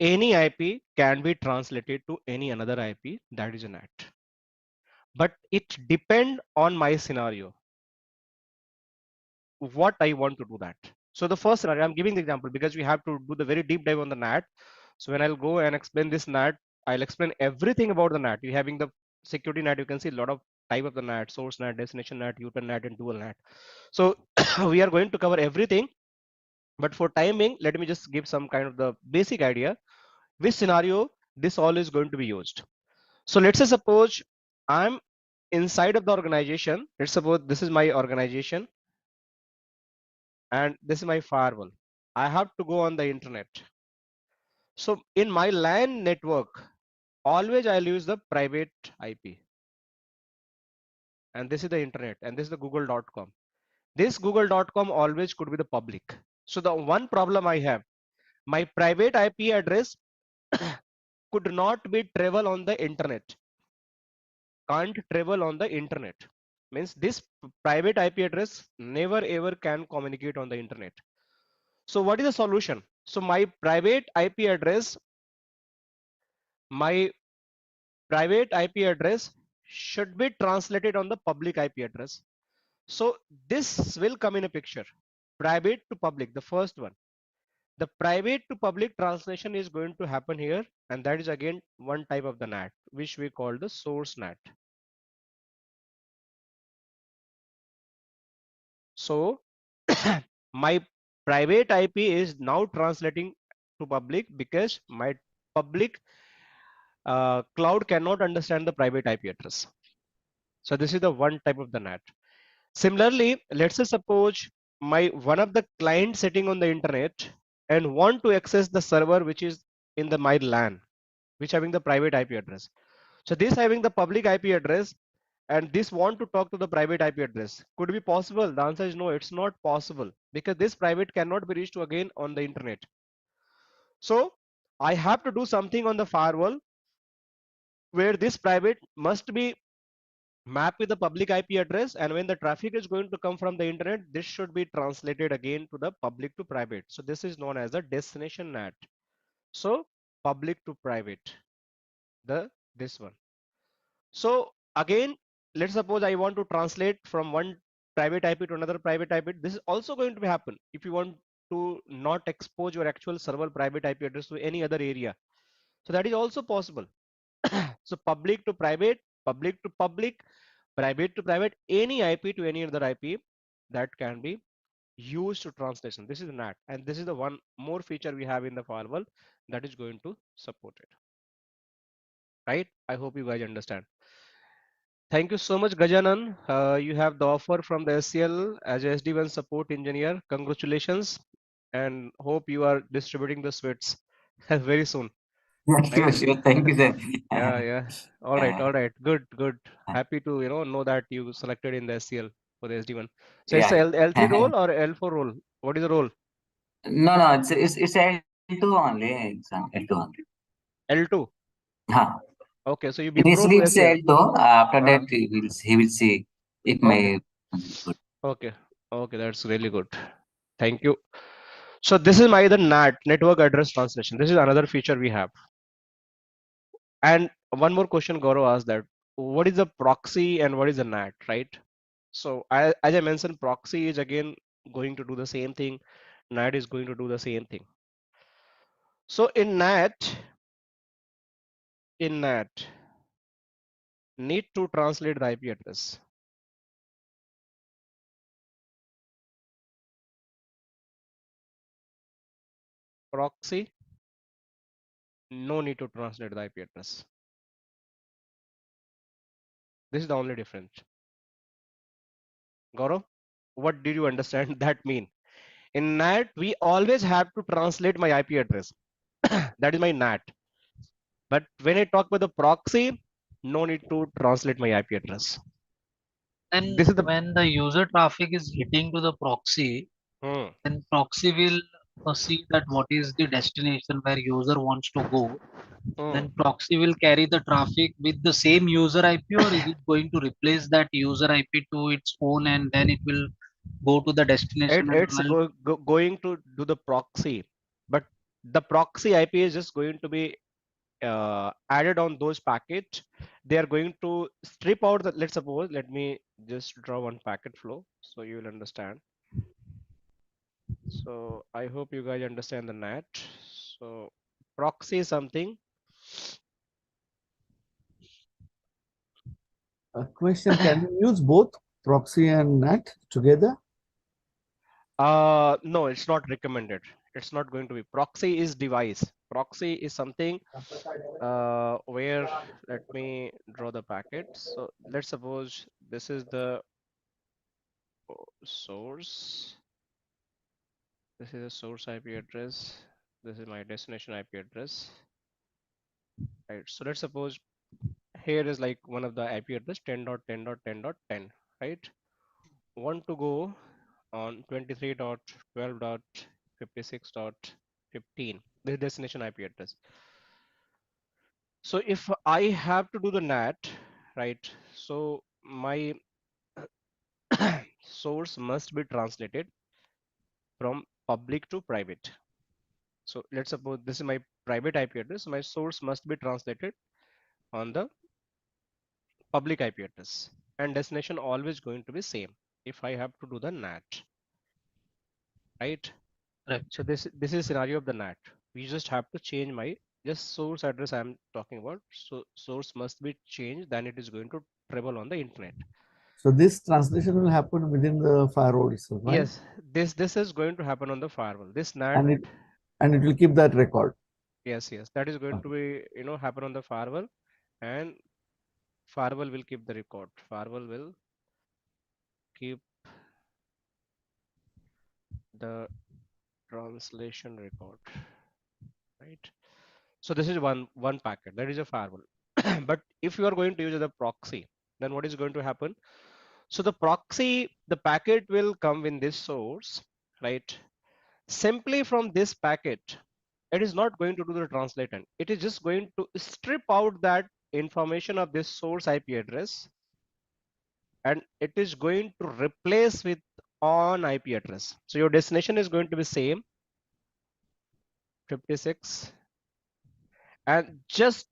any IP can be translated to any another IP, that is a NAT. But it depends on my scenario, what I want to do that. So the first scenario, I'm giving the example because we have to do the very deep dive on the NAT. So when I'll go and explain this NAT, I'll explain everything about the NAT. You having the security NAT, you can see a lot of type of the NAT, source NAT, destination NAT, U-turn NAT, and dual NAT. So we are going to cover everything. But for timing, let me just give some kind of the basic idea, which scenario this all is going to be used. So let's say suppose I'm inside of the organization. Let's suppose this is my organization and this is my firewall. I have to go on the internet. So in my LAN network, always I'll use the private IP. And this is the internet and this is the google.com. This google.com always could be the public. So the one problem I have, my private IP address could not be travel on the internet. Can't travel on the internet. Means this private IP address never ever can communicate on the internet. So what is the solution? So my private IP address should be translated on the public IP address. So this will come in a picture. Private to public, the first one. The private to public translation is going to happen here, and that is again one type of the NAT, which we call the source NAT. So my private IP is now translating to public because my public cloud cannot understand the private IP address. So this is the one type of the NAT. Similarly, let's say suppose my one of the clients sitting on the internet and want to access the server which is in the my LAN, which having the private IP address. So this having the public IP address and this want to talk to the private IP address. Could it be possible? The answer is no, it's not possible because this private cannot be reached again on the internet. So I have to do something on the firewall where this private must be mapped with the public IP address, and when the traffic is going to come from the internet, this should be translated again to the public to private. So this is known as the destination NAT. So public to private, this one. So again, let's suppose I want to translate from one private IP to another private IP. This is also going to happen if you want to not expose your actual server private IP address to any other area. So that is also possible. So public to private, public to public, private to private, any IP to any other IP that can be used to translation. This is NAT, and this is the one more feature we have in the firewall that is going to support it. Right? I hope you guys understand. Thank you so much, Gajanan. You have the offer from the SCL as a SD1 support engineer. Congratulations, and hope you are distributing the sweets very soon. Sure, sure. Thank you, sir. Yeah. All right. Good. Happy to know that you selected in the SCL for the SD1. So it's Yeah. a L3 role or L4 role? What is the role? No, it's L2 only. It's L2 only. L2. Huh. Okay, so you Initially to it's SCL. L2. After that he will see if my good. Okay, that's really good. Thank you. So this is the NAT, network address translation. This is another feature we have. And one more question Gaurav asked, that what is a proxy and what is a NAT, right? So as I mentioned, proxy is again going to do the same thing. NAT is going to do the same thing. So in NAT, need to translate the IP address. Proxy, no need to translate the IP address. This is the only difference. Gaurav, what did you understand that mean? In NAT, we always have to translate my IP address. That is my NAT. But when I talk about the proxy, no need to translate my IP address. And this is the when the user traffic is hitting to the proxy, then proxy will see that what is the destination where user wants to go. Then proxy will carry the traffic with the same user IP, or is it going to replace that user IP to its own and then it will go to the destination? It's going to do the proxy, but The proxy IP is just going to be added on those packets. They are going to strip out the, let's suppose, let me just draw one packet flow so you will understand. So I hope you guys understand the NAT. So proxy is something. A question, can you use both proxy and NAT together? No, it's not recommended. It's not going to be. Proxy is device. Proxy is something where, let me draw the packet. So let's suppose this is the source. This is a source IP address. This is my destination IP address. Right. So let's suppose here is like one of the IP address 10.10.10.10, right? Want to go on 23.12.56.15, this destination IP address. So if I have to do the NAT, right? So my source must be translated from public to private. So let's suppose this is my private IP address. My source must be translated on the public IP address, and destination always going to be same if I have to do the NAT, right? Right. So this is scenario of the NAT. We just have to change my just source address I'm talking about. So source must be changed, then it is going to travel on the internet. So this translation will happen within the firewall itself, right? Yes, this is going to happen on the firewall. This NAT, and it will keep that record. yes, that is going to be, you know, happen on the firewall, and firewall will keep the record. Firewall will keep the translation record, right? So this is one packet, that is a firewall. But if you are going to use the proxy, then what is going to happen? So the proxy, the packet will come in this source, right? Simply from this packet, it is not going to do the translation. It is just going to strip out that information of this source IP address, and it is going to replace with on IP address. So your destination is going to be same, 56, and just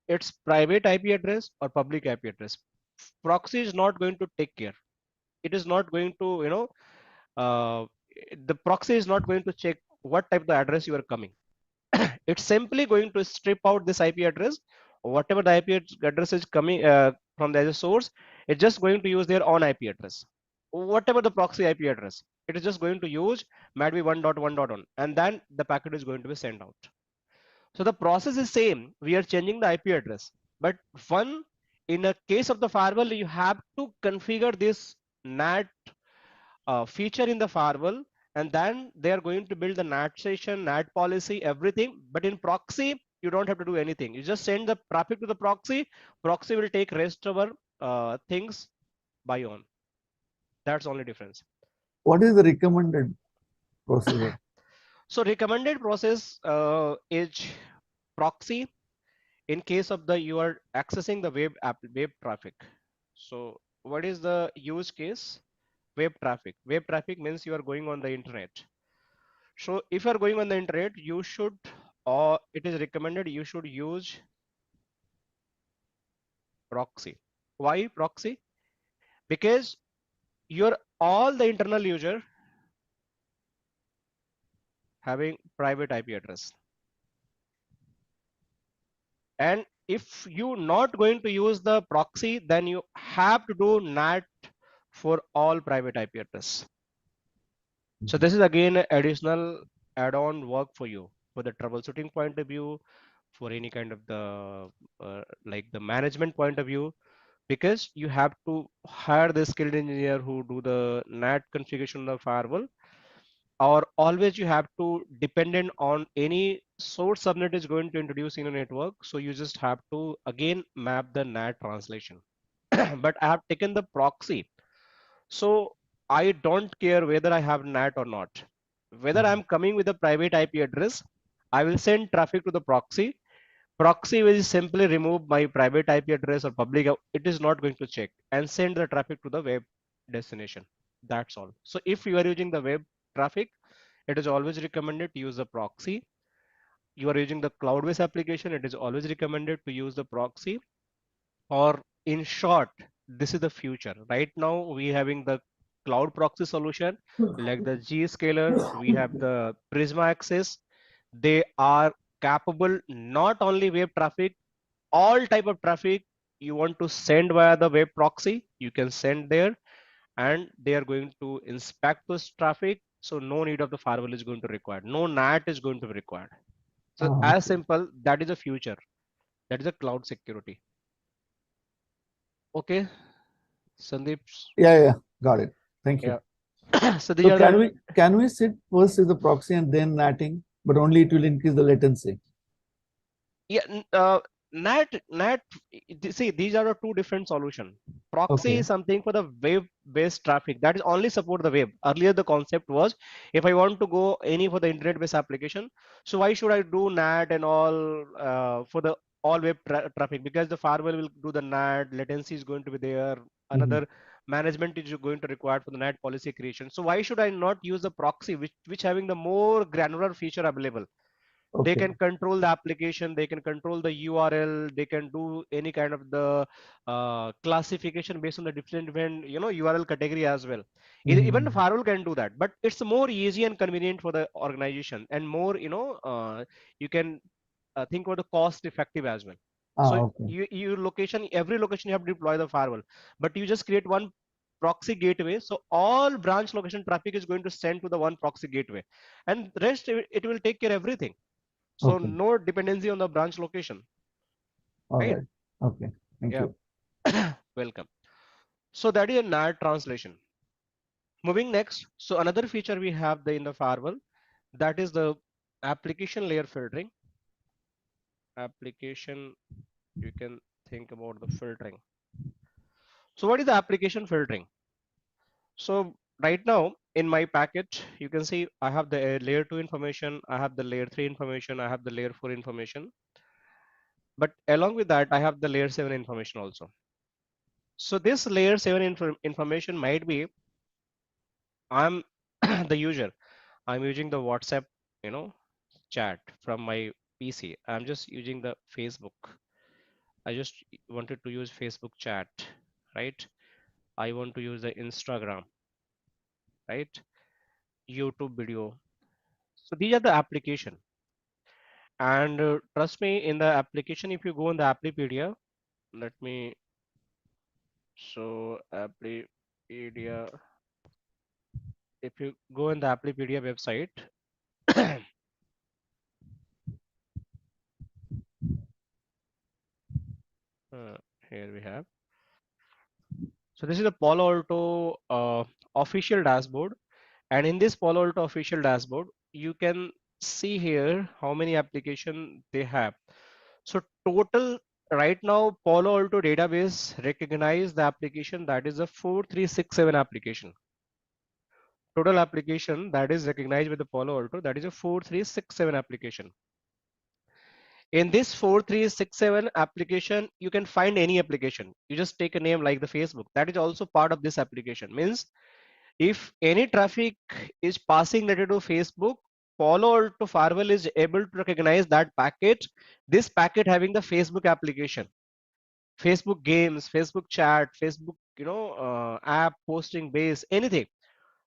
its private IP address or public IP address. Proxy is not going to take care. It is not going to, you know, the proxy is not going to check what type of the address you are coming. It's simply going to strip out this IP address, whatever the IP address is coming from the other source. It's just going to use their own IP address, whatever the proxy IP address. It is just going to use might be 1.1.1, and then the packet is going to be sent out. So the process is same. We are changing the IP address, but one, in a case of the firewall, you have to configure this NAT feature in the firewall, and then they are going to build the NAT session, NAT policy, everything. But in proxy, you don't have to do anything. You just send the traffic to the proxy. Proxy will take rest of our things by own. That's the only difference. What is the recommended procedure? So recommended process is proxy in case of the you are accessing the web traffic. So what is the use case? Web traffic. Web traffic means you are going on the internet. So if you are going on the internet, you should, or it is recommended you should use proxy. Why proxy? Because you're all the internal user having private IP address. And if you not going to use the proxy, then you have to do NAT for all private IP address. So this is again additional add-on work for you, for the troubleshooting point of view, for any kind of the like the management point of view, because you have to hire the skilled engineer who do the NAT configuration of the firewall, or always you have to dependent on any source subnet is going to introduce in a network. So you just have to again map the NAT translation. But I have taken the proxy. So I don't care whether I have NAT or not. Whether I'm coming with a private IP address, I will send traffic to the proxy. Proxy will simply remove my private IP address or public. It is not going to check and send the traffic to the web destination. That's all. So if you are using the web traffic, it is always recommended to use the proxy. you are using the cloud-based application, it is always recommended to use the proxy. Or in short, this is the future. Right now, we having the cloud proxy solution like the Zscaler. We have the Prisma Access. They are capable not only web traffic, all type of traffic you want to send via the web proxy, you can send there, and they are going to inspect this traffic. So no need of the firewall is going to require. No NAT is going to be required. So as simple, that is the future. That is the cloud security. Okay, Sandeep. Yeah, got it. Thank you. Yeah. So these So are can we sit first as the proxy and then NATing, but only it will increase the latency? yeah. NAT. See, these are the two different solutions. Proxy Okay. is something for the web-based traffic that is only support the web. Earlier, the concept was if I want to go any for the internet-based application, so why should I do NAT and all for the all web traffic? Because the firewall will do the NAT, latency is going to be there. Another management is going to require for the NAT policy creation. So why should I not use the proxy, which having the more granular feature available? They can control the application, they can control the URL, they can do any kind of the classification based on the different URL category as well. Even the firewall can do that, but it's more easy and convenient for the organization, and more you can think about the cost effective as well. So you location, every location you have to deploy the firewall, but you just create one proxy gateway, so all branch location traffic is going to send to the one proxy gateway, and rest it will take care everything. So no dependency on the branch location. All right? right. Okay. Thank you. Welcome. So that is a NAT translation. Moving next. So another feature we have in the firewall, that is the application layer filtering. Application, you can think about the filtering. So what is the application filtering? So right now in my packet, you can see I have the layer 2 information, I have the layer 3 information, I have the layer 4 information. But along with that, I have the layer 7 information also. So this layer 7 information might be, I'm the user, I'm using the WhatsApp, chat from my PC. I'm just using the Facebook. I just wanted to use Facebook chat, right? I want to use the Instagram, right? YouTube video. So these are the application. And trust me, in the application, if you go in the Applipedia, let me, so Applipedia, if you go in the Applipedia website, here we have. So this is the Palo Alto official dashboard. And in this Palo Alto official dashboard, you can see here how many applications they have. So total right now, Palo Alto database recognize the application that is a 4367 application. Total application that is recognized with the Palo Alto, that is a 4367 application. In this 4367 application, you can find any application. You just take a name like the Facebook. That is also part of this application. Means if any traffic is passing related to Facebook, Palo Alto Firewall is able to recognize that packet, this packet having the Facebook application, Facebook games, Facebook chat, Facebook, app posting base, anything.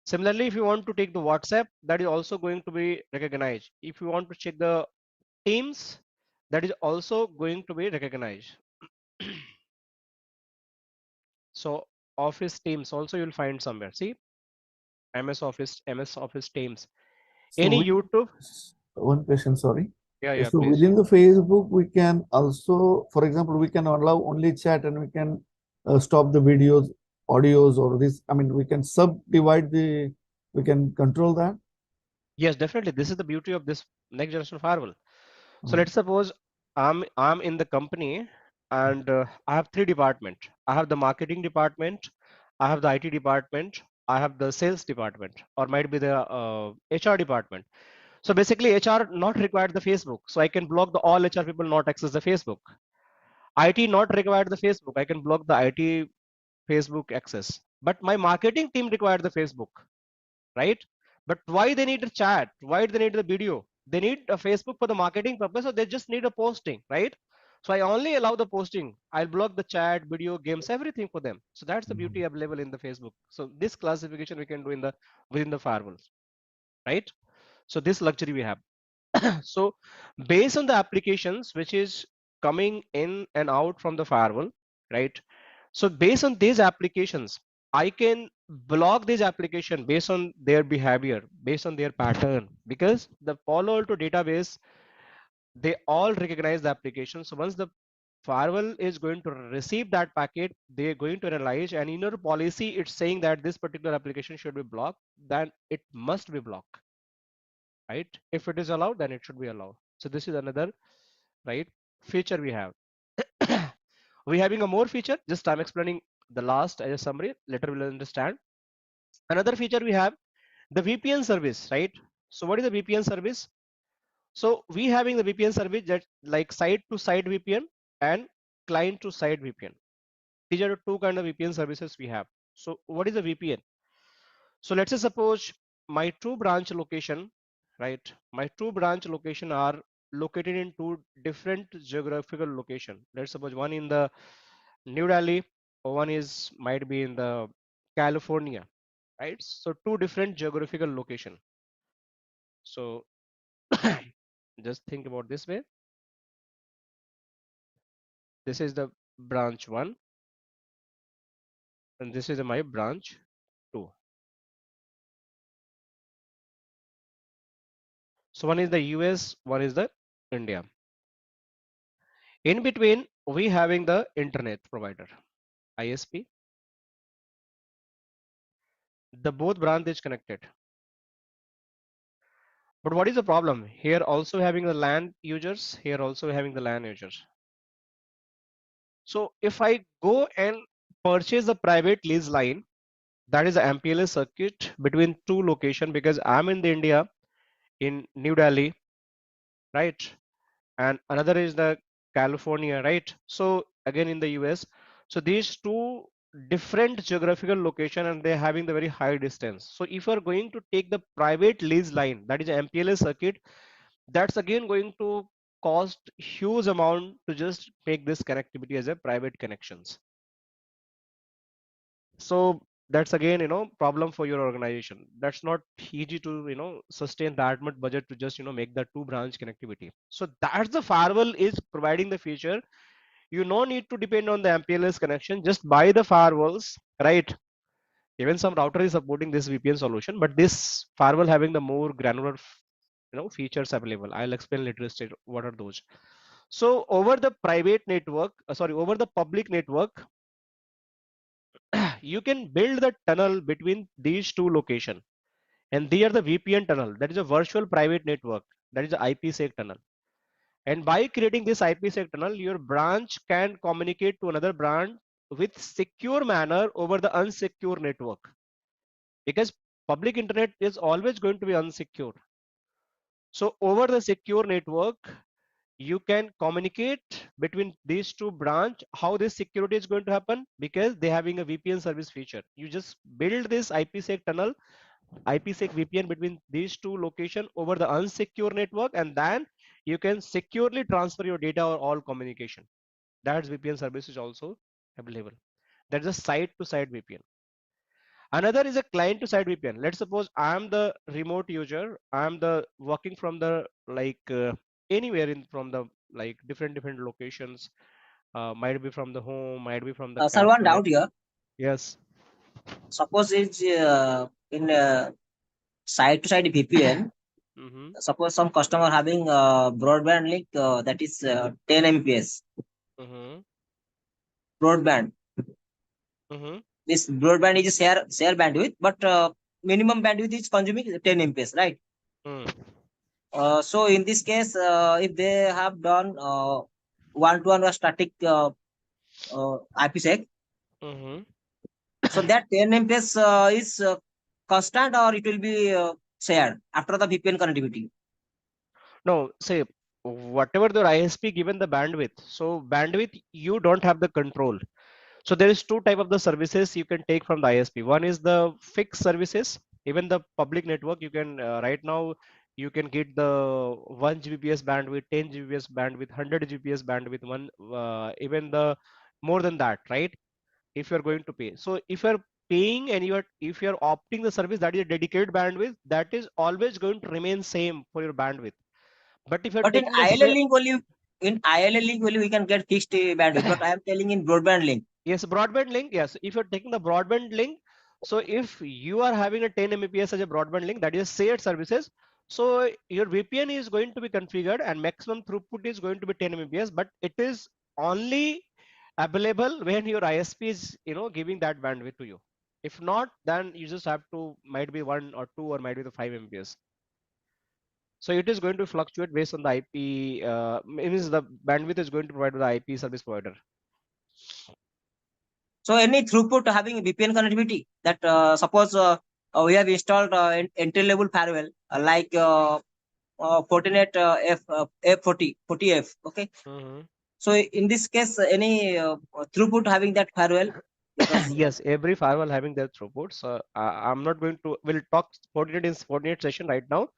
Similarly, if you want to take the WhatsApp, that is also going to be recognized. If you want to check the Teams, that is also going to be recognized. So Office Teams also you'll find somewhere. See, MS Office Teams. So Any YouTube. One question, sorry. Yeah, so please. Within the Facebook, we can also, for example, we can allow only chat and we can stop the videos, audios, or this. I mean, we can subdivide we can control that. Yes, definitely. This is the beauty of this next generation firewall. So let's suppose I'm in the company and I have 3 departments. I have the marketing department, I have the IT department, I have the sales department, or might be the HR department. So basically HR not required the Facebook. So I can block the all HR people not access the Facebook. IT not required the Facebook. I can block the IT Facebook access. But my marketing team required the Facebook, right? But why they need a chat? Why do they need the video? They need a Facebook for the marketing purpose, or they just need a posting, right? So I only allow the posting. I'll block the chat, video, games, everything for them. So that's the beauty available in the Facebook. So this classification we can do in the within the firewalls, right? So this luxury we have. So based on the applications which is coming in and out from the firewall, right? So based on these applications, I can block this application based on their behavior, based on their pattern, because the Palo Alto database, they all recognize the application. So once the firewall is going to receive that packet, they're going to analyze, and in your policy it's saying that this particular application should be blocked, then it must be blocked, right? If it is allowed, then it should be allowed. So this is another, right, feature we have. We having a more feature, just I'm explaining the last as a summary, later we'll understand. Another feature we have, the VPN service, right? So what is the VPN service? So we having the VPN service that like site to site VPN and client to site VPN. These are the two kind of VPN services we have. So what is a VPN? So let's say suppose my two branch location, right? My two branch location are located in two different geographical location. Let's suppose one in the New Delhi, or one is might be in the California, right? So two different geographical location. So just think about this way. This is the branch 1 and this is my branch 2. So one is the US, one is the India. In between, we having the internet provider, ISP. The both branch is connected. But what is the problem? Here also having the LAN users, here also having the LAN users. So if I go and purchase a private lease line, that is a MPLS circuit between two location, because I'm in the India, in New Delhi, right? And another is the California, right? So again in the US. So these two different geographical location and they're having the very high distance. So if you're going to take the private lease line, that is MPLS circuit, that's again going to cost huge amount to just make this connectivity as a private connections. So that's again, problem for your organization. That's not easy to, sustain that much budget to just, make the two branch connectivity. So that's the firewall is providing the feature. You no need to depend on the MPLS connection, just buy the firewalls, right? Even some router is supporting this VPN solution, but this firewall having the more granular, features available. I'll explain later stage what are those. So over the private network, over the public network, you can build the tunnel between these two locations, and they are the VPN tunnel. That is a virtual private network. That is the IPsec tunnel. And by creating this IPsec tunnel, your branch can communicate to another branch with secure manner over the unsecure network, because public internet is always going to be unsecure. So over the secure network, you can communicate between these two branch. How this security is going to happen? Because they having a VPN service feature. You just build this IPsec tunnel, IPsec VPN between these two locations over the unsecure network, and then you can securely transfer your data or all communication. That's VPN service is also available. That's a site-to-site VPN. Another is a client-to-site VPN. Let's suppose I'm the remote user. I'm the working from the anywhere in from the different locations. Might be from the home, might be from the Sir, one cafe. doubt here. Yes. Suppose it's in side-to-side VPN. Mm-hmm. Suppose some customer having broadband link that is 10 Mbps Mm-hmm. broadband. Mm-hmm. This broadband is a share bandwidth, but minimum bandwidth is consuming 10 Mbps, right? Mm. So in this case, if they have done one-to-one or static IPsec, Mm-hmm. so that 10 Mbps is constant, or it will be shared after the VPN connectivity. No, say whatever the ISP given the bandwidth. So bandwidth you don't have the control. So there is two type of the services you can take from the ISP. One is the fixed services. Even the public network, you can right now You can get the 1 Gbps bandwidth, 10 Gbps bandwidth, 100 Gbps bandwidth, even the more than that, right? If you're going to pay. So if you're paying and if you're opting the service that is a dedicated bandwidth, that is always going to remain same for your bandwidth. But if you're But in taking the ILL link only, we can get fixed bandwidth. But I am telling in broadband link. Yes, broadband link. Yes, if you're taking the broadband link, so if you are having a 10 Mbps as a broadband link, that is shared services. So your VPN is going to be configured and maximum throughput is going to be 10 Mbps, but it is only available when your ISP is, giving that bandwidth to you. If not, then you just have to, might be 1 or 2 or might be the 5 Mbps. So it is going to fluctuate based on the IP, means the bandwidth is going to provide by the IP service provider. So any throughput having VPN connectivity that suppose we have installed entry level firewall like Fortinet F40, 40F. Okay. Mm-hmm. So in this case, any throughput having that firewall? Because, yes, every firewall having their throughput. So I'm not going to, we'll talk Fortinet in Fortinet session right now.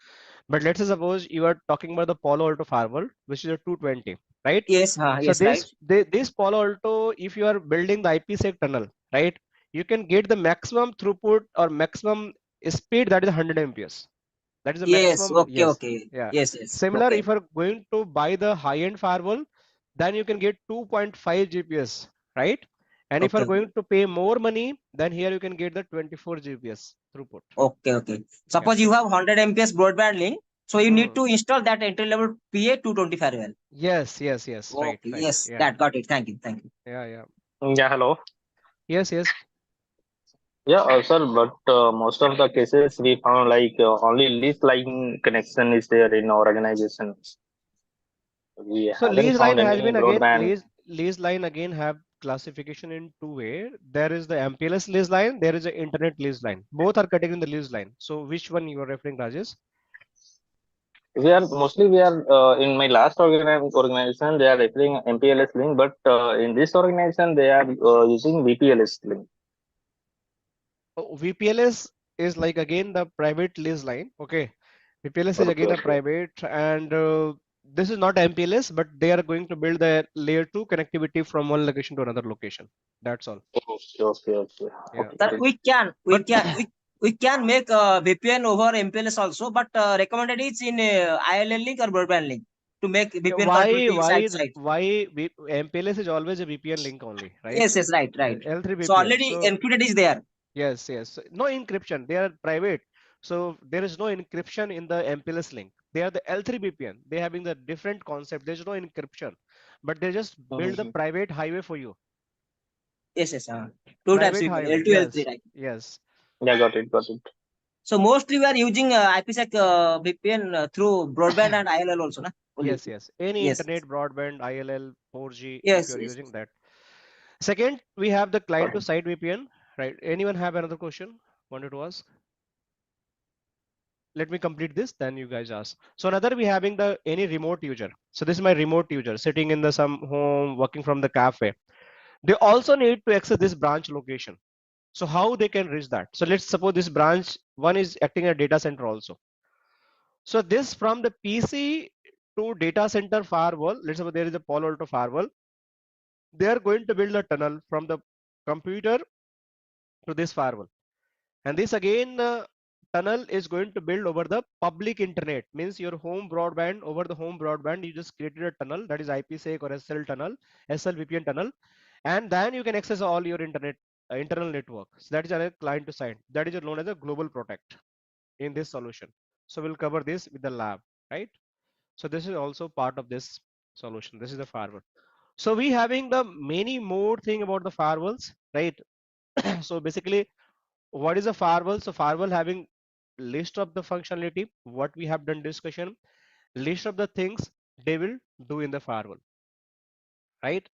But let's say suppose you are talking about the Palo-Alto Firewall, which is a 220, right? yes, So yes, right. this Palo-Alto, if you are building the IPsec tunnel, right, you can get the maximum throughput or maximum speed, that is 100 Mbps. That is the Yes, maximum. okay, Yes. okay. Yeah. Yes, yes. Similar, Okay. if you're going to buy the high-end firewall, then you can get 2.5 Gbps, right? And if Okay, you're going to pay more money, then here you can get the 24 Gbps throughput. okay, okay. Suppose you have 100 Mbps broadband link, so you need to install that entry level PA 220 firewall. Yes, right, Okay, right. yes, Yeah. that got it. Thank you, thank you. Yeah. Yeah, hello. Yes. Yeah, sir, but most of the cases we found like only lease line connection is there in our organization. We So haven't lease line found has any been again broadband. lease line again have classification in two way. There is the MPLS lease line, there is the internet lease line. Both are category in the lease line. So which one you are referring, Rajesh? We are in my last organization they are referring MPLS link, but in this organization they are using VPLS link. VPLS is like again the private lease line. Okay, VPLS is again a private, and this is not MPLS, but they are going to build the layer 2 connectivity from one location to another location. That's all. Okay. Yeah. That we can make VPN over MPLS also, but recommended is in ILL link or broadband link to make VPN connectivity side. Why MPLS is always a VPN link only, right? Yes, right. L3 VPN. So already encrypted is there. Yes. No encryption. They are private. So there is no encryption in the MPLS link. They are the L3 VPN. They having the different concept. There's no encryption, but they just build the private highway for you. Yes. Two types VPN, highway. L2, L3, right? Yes. Yeah, got it. So mostly we are using IPsec VPN through broadband and ILL also, na? Yes. Any internet, broadband, ILL, 4G, if you're using that. Second, we have the client to site VPN, right? Anyone have another question wanted to ask? Let me complete this, then you guys ask. So another, we having the any remote user. So this is my remote user sitting in the some home, working from the cafe. They also need to access this branch location. So how they can reach that? So let's suppose this branch one is acting as a data center also. So this from the PC to data center firewall, let's suppose there is a Palo-Alto firewall. They are going to build a tunnel from the computer to this firewall. And this again tunnel is going to build over the public internet, means your home broadband. Over the home broadband, you just created a tunnel, that is IPsec or SL tunnel, SL VPN tunnel, and then you can access all your internet internal network. So that is a client to site. That is known as a global protect in this solution. So we'll cover this with the lab, right? So this is also part of this solution. This is the firewall. So we having the many more thing about the firewalls, right? So basically, what is a firewall? So firewall having list of the functionality, what we have done discussion, list of the things they will do in the firewall, right?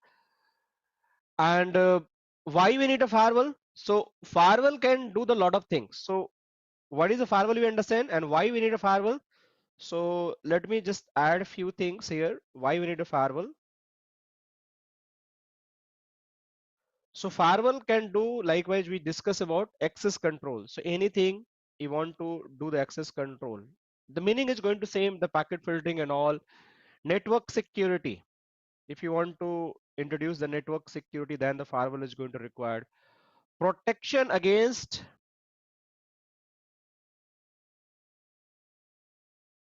And why we need a firewall? So firewall can do the lot of things. So what is a firewall, we understand, and why we need a firewall. So let me just add a few things here why we need a firewall. So firewall can do, likewise we discuss about access control. So anything you want to do the access control, The meaning is going to same, the packet filtering and all. Network security. If you want to introduce the network security, then the firewall is going to require protection against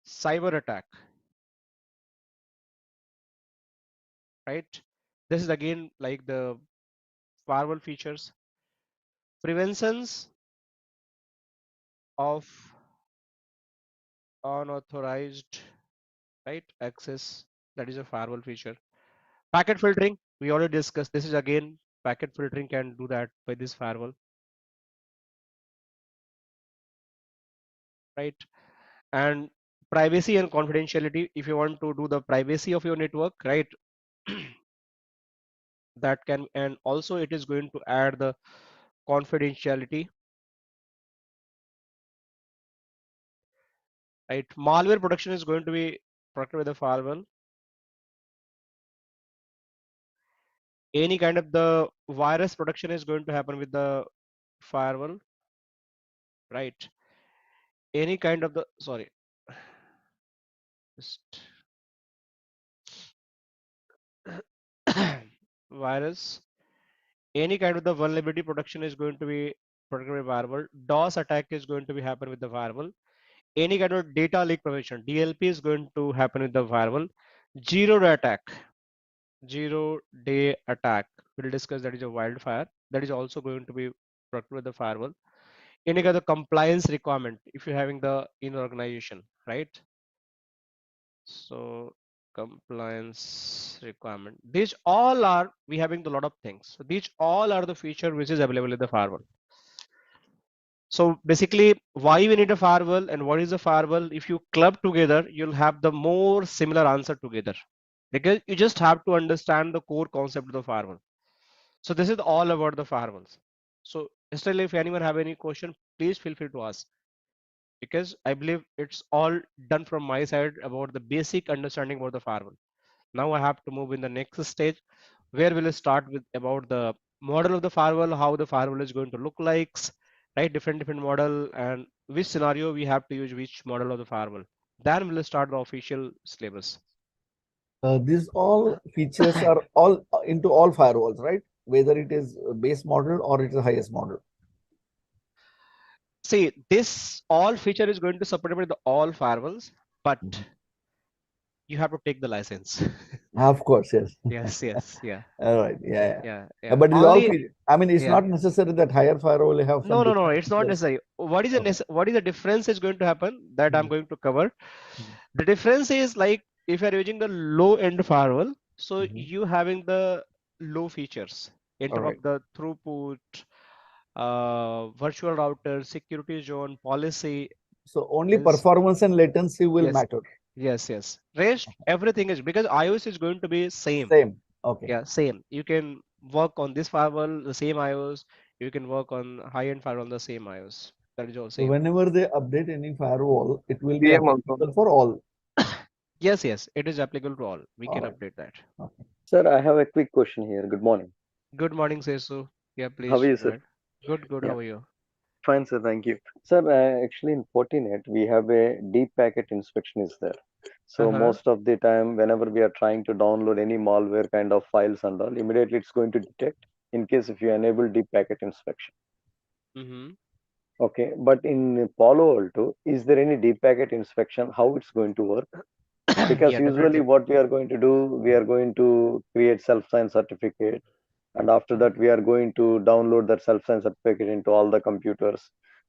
cyber attack, right? This is again like the firewall features. Preventions of unauthorized, right, access. That is a firewall feature. Packet filtering, we already discussed. This is again packet filtering can do that by this firewall, right? And privacy and confidentiality, if you want to do the privacy of your network, right, that can, and also it is going to add the confidentiality, right? Malware protection is going to be protected with the firewall. Any kind of the virus protection is going to happen with the firewall, right? Any kind of the, sorry, just virus, any kind of the vulnerability protection is going to be protected by firewall. DOS attack is going to be happen with the firewall. Any kind of data leak prevention, DLP, is going to happen with the firewall. Zero-day attack, zero-day attack, we'll discuss, that is a wildfire, that is also going to be protected with the firewall. Any kind of compliance requirement, if you're having the in organization, right? So compliance requirement, these all are, we having a lot of things. So these all are the feature which is available in the firewall. So basically, why we need a firewall and what is a firewall? If you club together, you'll have the more similar answer together, because you just have to understand the core concept of the firewall. So this is all about the firewalls. So still, if anyone have any question, please feel free to ask, because I believe it's all done from my side about the basic understanding about the firewall. Now I have to move in the next stage, where we'll start with about the model of the firewall, how the firewall is going to look like, right? Different model, and which scenario we have to use which model of the firewall. Then we'll start the official syllabus. These all features are all into all firewalls, right? Whether it is a base model or it is highest model. See, this all feature is going to support with the all firewalls, but you have to take the license. Of course, yes. Yes, yeah. All right, yeah. Yeah. But it's all, Only, I mean, it's yeah. not necessary that higher firewall will have some. No, it's not necessary. What is the what is the difference is going to happen that I'm going to cover. The difference is like if you're using the low end firewall, so you having the low features in terms of the throughput, virtual router, security zone, policy. So only performance and latency will matter. Yes. Rest everything is, because iOS is going to be same. Okay. Yeah, same. You can work on this firewall, the same iOS. You can work on high-end firewall, the same iOS. That is all same. So whenever they update any firewall, it will be applicable for all. Yes, it is applicable to all. We can update that. Okay. Sir, I have a quick question here. Good morning. Good morning, Sesu. Yeah, please. How are you, sir? Good. Yeah. How are you? Fine, sir. Thank you. Sir, actually in FortiNet, we have a deep packet inspection is there. So most of the time, whenever we are trying to download any malware kind of files and all, immediately it's going to detect in case if you enable deep packet inspection. Okay, but in Palo Alto, is there any deep packet inspection? How it's going to work? Because Yeah, usually definitely. what we are going to do, we are going to create self-signed certificate. And after that, we are going to download that self-signed certificate into all the computers,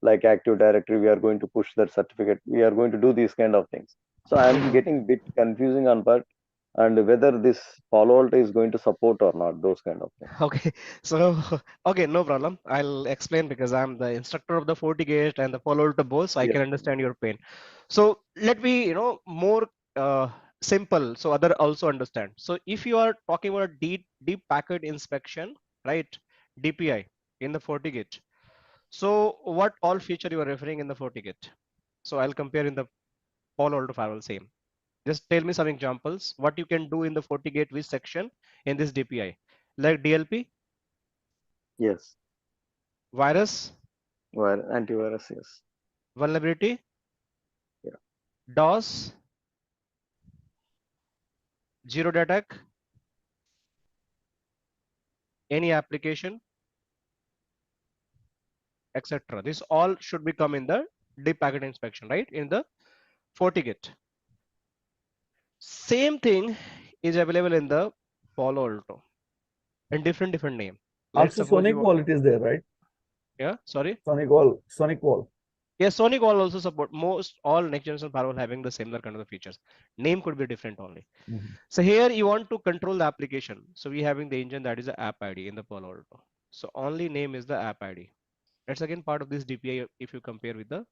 like Active Directory. We are going to push that certificate. We are going to do these kind of things. So I'm getting a bit confusing on that, and whether this Palo Alto is going to support or not, those kind of things. Okay, so okay, no problem. I'll explain, because I'm the instructor of the FortiGate and the Palo Alto both, so I can understand your pain. So let me, more simple, so other also understand. So if you are talking about deep packet inspection, right? DPI in the FortiGate. So what all feature you are referring in the FortiGate? So I'll compare in the Palo Alto Firewall same. Just tell me some examples, what you can do in the FortiGate, which section in this DPI, like DLP? Yes. Virus? Well, antivirus, yes. Vulnerability? Yeah. DOS, zero day attack, any application, etc. This all should become in the deep packet inspection, right? In the FortiGate. Same thing is available in the Palo-Alto and different name. Let's Also, suppose Sonic you Wall it is there, right? yeah, sorry. Sonic Wall, Sonic Wall. Yes, Sonic Wall also support most all next generation firewall having the similar kind of features. Name could be different only. So here you want to control the application. So we having the engine that is the app ID in the Palo-Alto. So only name is the app ID. That's again part of this DPI if you compare with the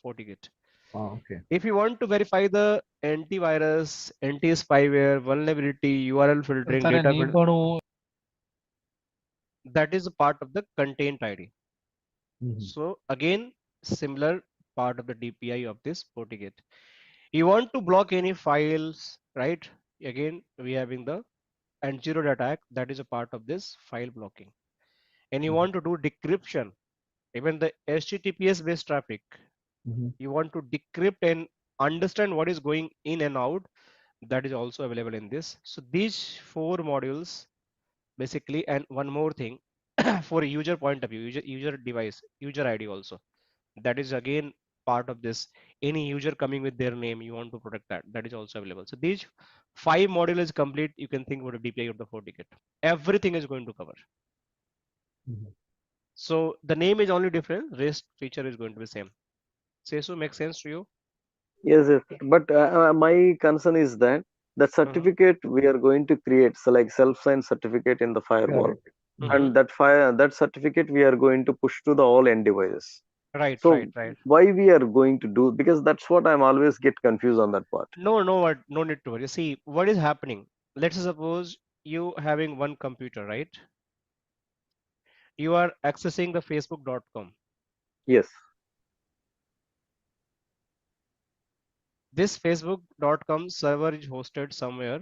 FortiGate. Oh, okay. If you want to verify the antivirus, anti-spyware, vulnerability, URL filtering, ಅಂತಾರೆ data ನೀ filtering, ಬಡು that is a part of the content ID. So again, similar part of the DPI of this FortiGate. You want to block any files, right? Again, we having the anti-root attack that is a part of this file blocking. And you want to do decryption, even the HTTPS based traffic. You want to decrypt and understand what is going in and out. That is also available in this. So these 4 modules basically, and one more thing for a user point of view, user device, user ID also. That is again part of this. Any user coming with their name, you want to protect that. That is also available. So these 5 modules is complete. You can think about a DPI of the FortiGate. Everything is going to cover. So the name is only different. Rest feature is going to be same. Say so makes sense to you? Yes, yes. But my concern is that the certificate we are going to create, so like self-signed certificate in the firewall, and that certificate we are going to push to the all end devices. Right, So right. why we are going to do, because that's what I'm always get confused on that part. No need to worry. See what is happening. Let's suppose you having one computer, right? You are accessing the facebook.com. Yes. This facebook.com server is hosted somewhere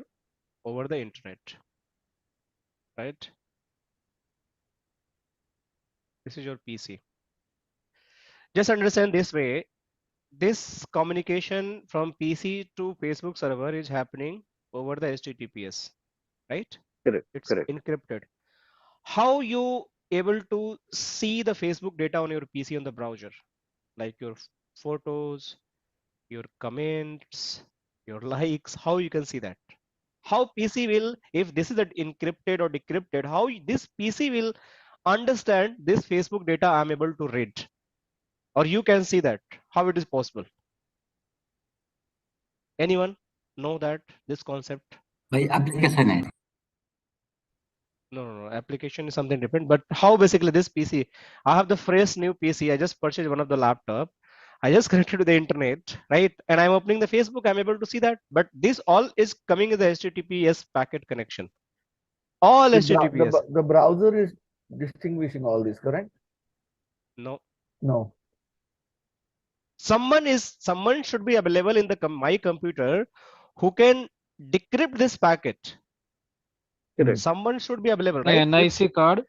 over the internet, right? This is your PC. Just understand this way. This communication from PC to Facebook server is happening over the HTTPS, right? Correct. It's correct. encrypted. How you able to see the Facebook data on your PC on the browser, like your photos, your comments, your likes? How you can see that? How PC will, if this is encrypted or decrypted, how this PC will understand this Facebook data I'm able to read, or you can see that? How it is possible? Anyone know that this concept? By application. No. Application is something different. But how basically this PC? I have the fresh new PC. I just purchased one of the laptop. I just connected to the internet, right? And I'm opening the Facebook. I'm able to see that. But this all is coming as the HTTPS packet connection. All HTTPS. The browser is distinguishing all this, correct? No. No. Someone should be available in the my computer who can decrypt this packet. Correct. Someone should be available, right? NIC card.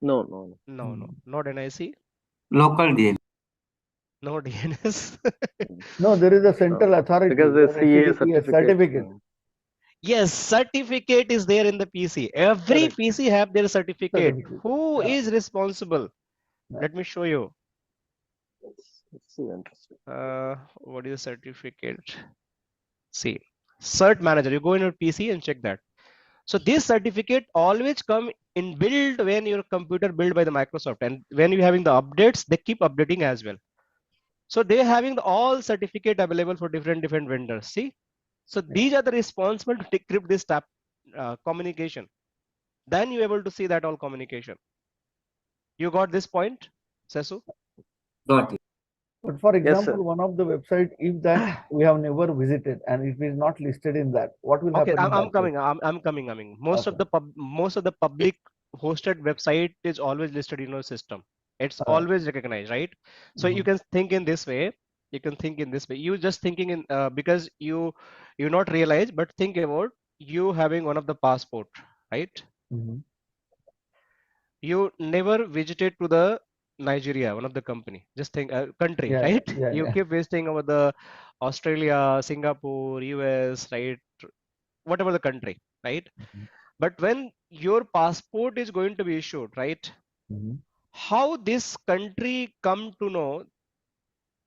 No. Not NIC. Local DNS. No DNS. No, there is a central authority. Because the CA certificate. Yes, certificate is there in the PC. Every Correct. PC have their certificate. Who is responsible? Let me show you. It's interesting. What is certificate? See, cert manager. You go in your PC and check that. So this certificate always come in build when your computer built by the Microsoft, and when you having the updates, they keep updating as well. So they having all certificate available for different vendors. See, so these are the responsible to decrypt this communication. Then you able to see that all communication. You got this point, Sesu? Got it. But for example, sir. one of the website, if that we have never visited and it is not listed in that, what will happen? I'm coming. Most of the public hosted website is always listed in your system. It's always recognized, right? So you can think in this way. You just thinking in because you not realize, but think about you having one of the passport, right? You never visited to the Nigeria, one of the company. Just think, country, Yeah, right? yeah, You yeah. keep visiting over the Australia, Singapore, US, right? Whatever the country, right? Mhm. But when your passport is going to be issued, right? Mhm. How this country come to know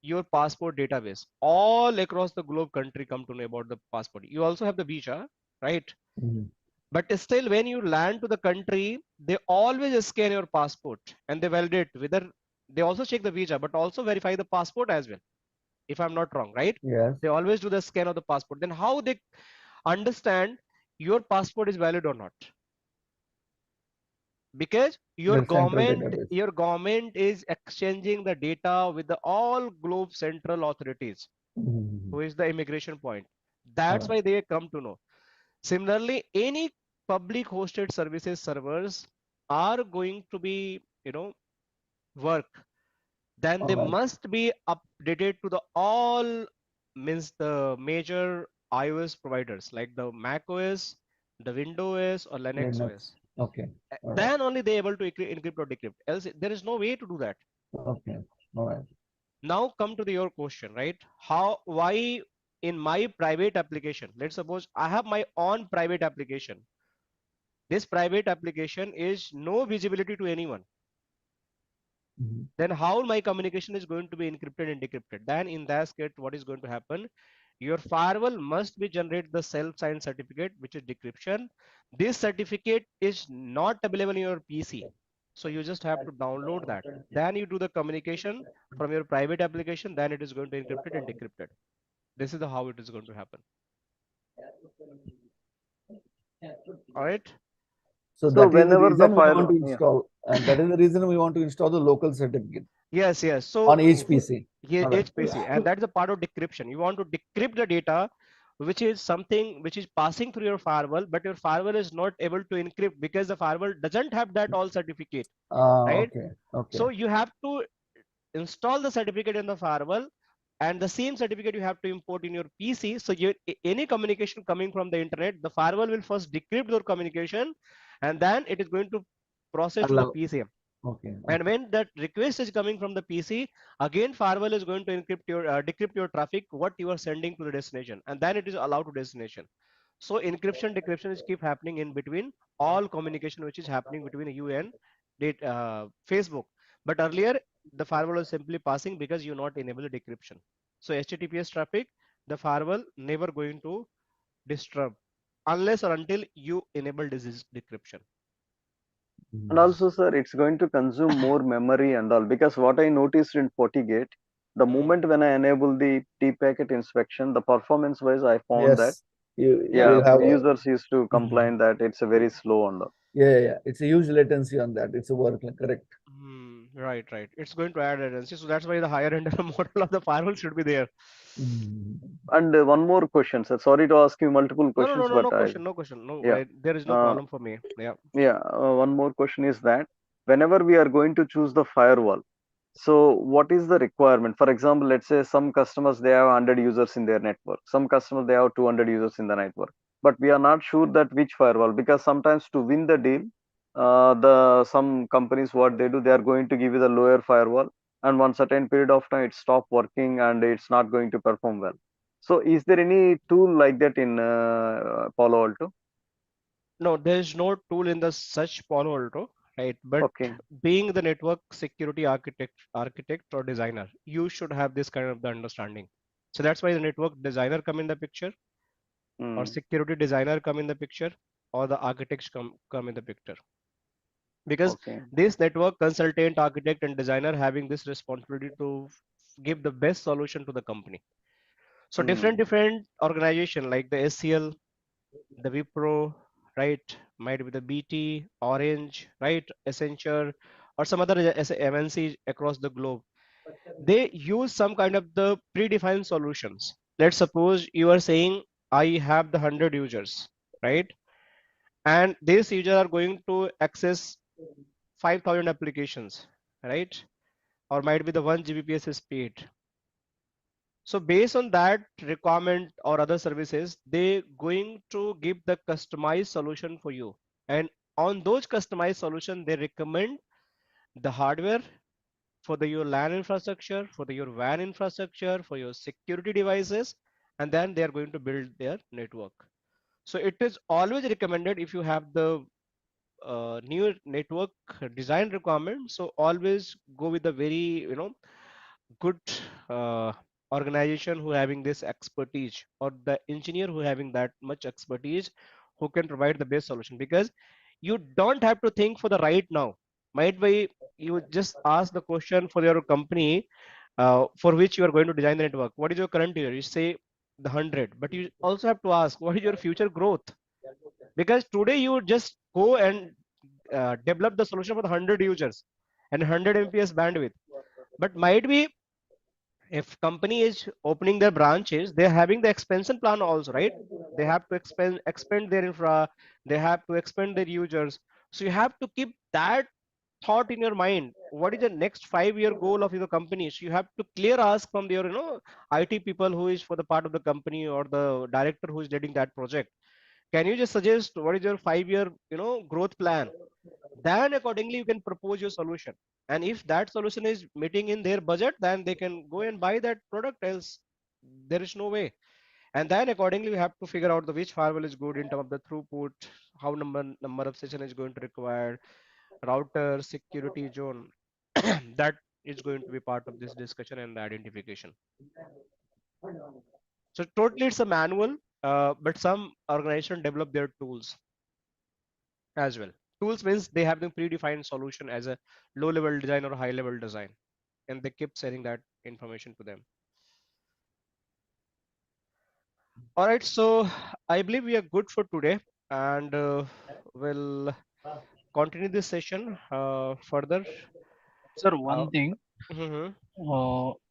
your passport database? All across the globe country come to know about the passport. You also have the visa, right? Mhm. But still, when you land to the country, they always scan your passport and they validate whether they also check the visa, but also verify the passport as well. If I'm not wrong, right? Yes, They always do the scan of the passport. Then how they understand your passport is valid or not? Because the central database. your government is exchanging the data with the all globe central authorities, Mhm. who is the immigration point. All That's right. why they come to know. Similarly, any public hosted services servers are going to be, work, then All they right. must be updated to the all, means the major iOS providers like the Mac OS, the Windows OS or Linux Linux. OS. Okay. All right. Then only they able to encrypt or decrypt. Else there is no way to do that. Okay. All right. Now come to your question, right? Why in my private application, let's suppose I have my own private application. This private application is no visibility to anyone. Mhm. Then how my communication is going to be encrypted and decrypted? Then in that case, what is going to happen? Your firewall must be generate the self-signed certificate, which is decryption. This certificate is not available in your PC. So you just have to download that. Then you do the communication from your private application, then it is going to encrypt it and decrypt it. This is how it is going to happen. All right. So So that is the whenever the reason we want firewall, to yeah. install, and that is the reason we want to install the local certificate Yes, yes. So on each PC. yeah, All right. HPC, and that's a part of decryption. You want to decrypt the data, which is something which is passing through your firewall, but your firewall is not able to encrypt because the firewall doesn't have that all certificate, right? Okay. Okay. So you have to install the certificate in the firewall, and the same certificate you have to import in your PC. So any communication coming from the internet, the firewall will first decrypt your communication, and then it is going to process to the Allow. PC. Okay. And when that request is coming from the PC, again firewall is going to decrypt your traffic, what you are sending to the destination, and then it is allowed to destination. So encryption, decryption is keep happening in between all communication which is happening between you and Facebook. But earlier the firewall was simply passing because you not enable the decryption. So HTTPS traffic, the firewall never going to disturb unless or until you enable this decryption. And also, sir, it's going to consume more memory and all, because what I noticed in FortiGate, the moment when I enable the T-packet inspection, the performance wise, I found that, Yes. You yeah, have users used to Mhm. complain that it's a very slow and all. Yeah. It's a huge latency on that. It's a work correct. Right. It's going to add latency, so that's why the higher end model of the firewall should be there. Mhm. And one more question, sir. Sorry to ask you multiple questions, No but I, question. No, yeah, there is no problem for me. Yeah. one more question is that whenever we are going to choose the firewall, so what is the requirement? For example, let's say some customers, they have 100 users in their network. Some customers, they have 200 users in the network. But we are not sure that which firewall, because sometimes to win the deal, some companies, what they do, they are going to give you the lower firewall, and one certain period of time it stop working and it's not going to perform well. So is there any tool like that in Palo Alto? No, there is no tool in the such Palo Alto, right? But Okay. being the network security architect or designer, you should have this kind of the understanding. So that's why the network designer come in the picture, or security designer come in the picture, or the architects come in the picture. Because Okay. this network consultant, architect, and designer having this responsibility to give the best solution to the company. So different organization like the SCL, the Wipro, right, might be the BT, Orange, right, Accenture, or some other MNC across the globe. They use some kind of the predefined solutions. Let's suppose you are saying I have the 100 users, right, and these users are going to access 5,000 applications, right, or might be the 1 Gbps speed. So based on that requirement or other services, they going to give the customized solution for you. And on those customized solution, they recommend the hardware, for your LAN infrastructure, for your WAN infrastructure, for your security devices, and then they are going to build their network. So it is always recommended if you have the new network design requirement. So always go with the very good uh, organization who having this expertise, or the engineer who having that much expertise, who can provide the best solution, because you don't have to think for the right now. Might be you just ask the question for your company for which you are going to design the network. What is your current year? You say the 100, but you also have to ask what is your future growth, because today you just go and develop the solution for the 100 users and 100 MPS bandwidth, but might be if company is opening their branches, they're having the expansion plan also, right? They have to expand their infra, they have to expand their users. So you have to keep that thought in your mind. What is the next 5-year goal of your company? So you have to clear ask from your IT people who is for the part of the company, or the director who is leading that project. Can you just suggest what is your 5-year growth plan? Then accordingly you can propose your solution, and if that solution is meeting in their budget, then they can go and buy that product, else there is no way. And then accordingly we have to figure out the which firewall is good in terms of the throughput, how number of session is going to require, router, security zone. That is going to be part of this discussion and the identification. So totally it's a manual, but some organization develop their tools as well. Tools means they have the predefined solution as a low level design or high level design, and they keep sending that information to them. All right, so I believe we are good for today, and we'll continue this session further. Sir, one thing. Mhm.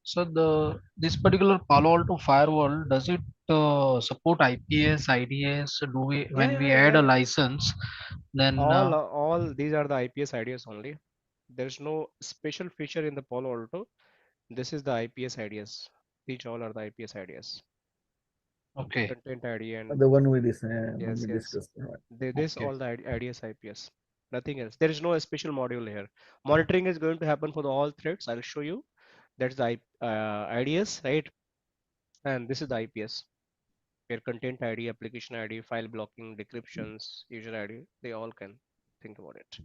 So this particular Palo Alto firewall, does it support IPS, IDS? Do we, when we add a license, then All these are the IPS IDS only. There's no special feature in the Palo Alto. This is the IPS IDS. These all are the IPS IDS. okay, Content ID and The one we yes, yes. discussed. This Okay. all the IDS IPS. Nothing else. There is no special module here. Monitoring is going to happen for the all threads. I'll show you. That's the IDS, right? And this is the IPS. Where content ID, application ID, file blocking, decryptions, user ID, they all can think about it.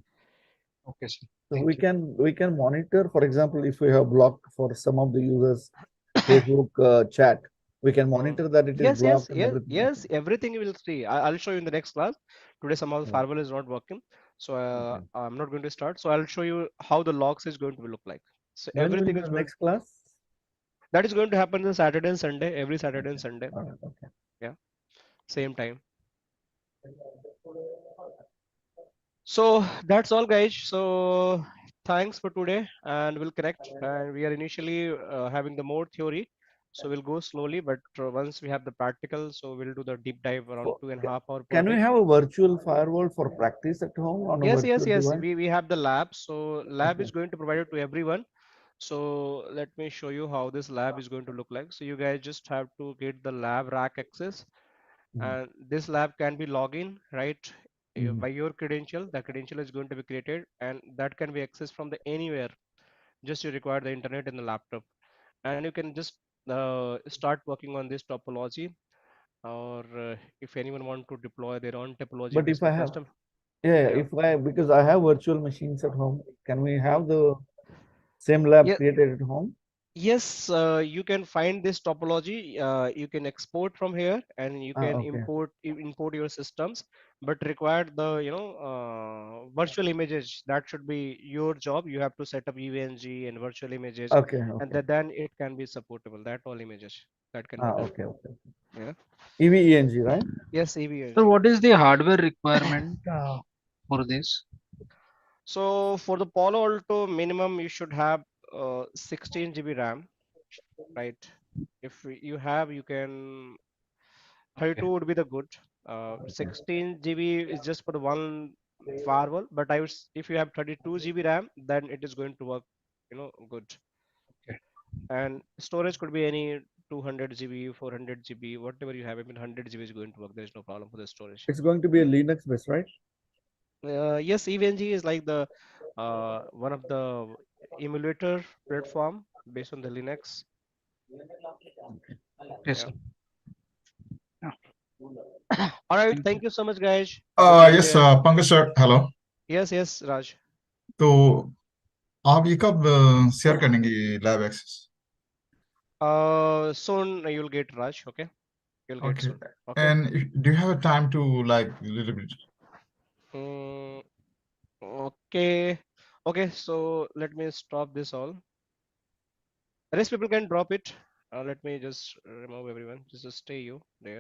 Okay, sir. So Thank we can monitor, for example, if we have blocked for some of the users Facebook chat, we can monitor that it is Yes, blocked and yes, everything. yes. Everything you will see. I'll show you in the next class. Today some of the Yeah. firewall is not working, so Okay. I'm not going to start. So I'll show you how the logs is going to look like. So When will everything be is the going. next class? That is going to happen on Saturday and Sunday. Every Saturday and Sunday. All right, okay. Yeah, same time. So that's all, guys. So thanks for today, and we'll connect. And we are initially having the more theory, so we'll go slowly. But once we have the practical, so we'll do the deep dive around 2.5 hours per Can we day. have a virtual firewall for practice at home on a Yes, virtual yes, yes. device? We have the lab. So lab Okay. is going to provide it to everyone. So let me show you how this lab is going to look like. So you guys just have to get the lab rack access, and this lab can be login, right? By your credential. The credential is going to be created, and that can be accessed from the anywhere. Just you require the internet and the laptop, and you can just start working on this topology, or if anyone want to deploy their own topology But based if I on have, custom. yeah, Yeah. if I, because I have virtual machines at home, can we have the same lab Yeah. created at home? Yes, you can find this topology. You can export from here, and you can Okay. import your systems, but require the virtual images. That should be your job. You have to set up EVNG and virtual images, Okay. and Okay. then it can be supportable. That all images that can be done. Okay. Okay. Yeah. EVENG, right? Yes, So EVNG. what is the hardware requirement for this? So for the Palo Alto minimum, you should have 16 GB RAM, right? If you have, you can 32 would be the good. 16 GB is just for the one firewall, but if you have 32 GB RAM, then it is going to work, good. Okay. And storage could be any 200 GB, 400 GB, whatever you have. I mean, 100 GB is going to work. There is no problem for the storage. It's going to be a Linux based, right? Yes, EVNG is like the one of the emulator platform based on the Linux. Yes, Yeah. sir. Yeah. All right. Thank you. Thank you so much, guys. Have a great yes, day. Pankaj sir hello Yes, Raj. तो आप ये कब share करेंगे lab access Soon you'll get Raj. Okay. You'll get okay soon. Okay. and do you have a time to like a little bit Mm, okay. Okay. So let me stop this all. Rest people can drop it. Let me just remove everyone. Just stay you there.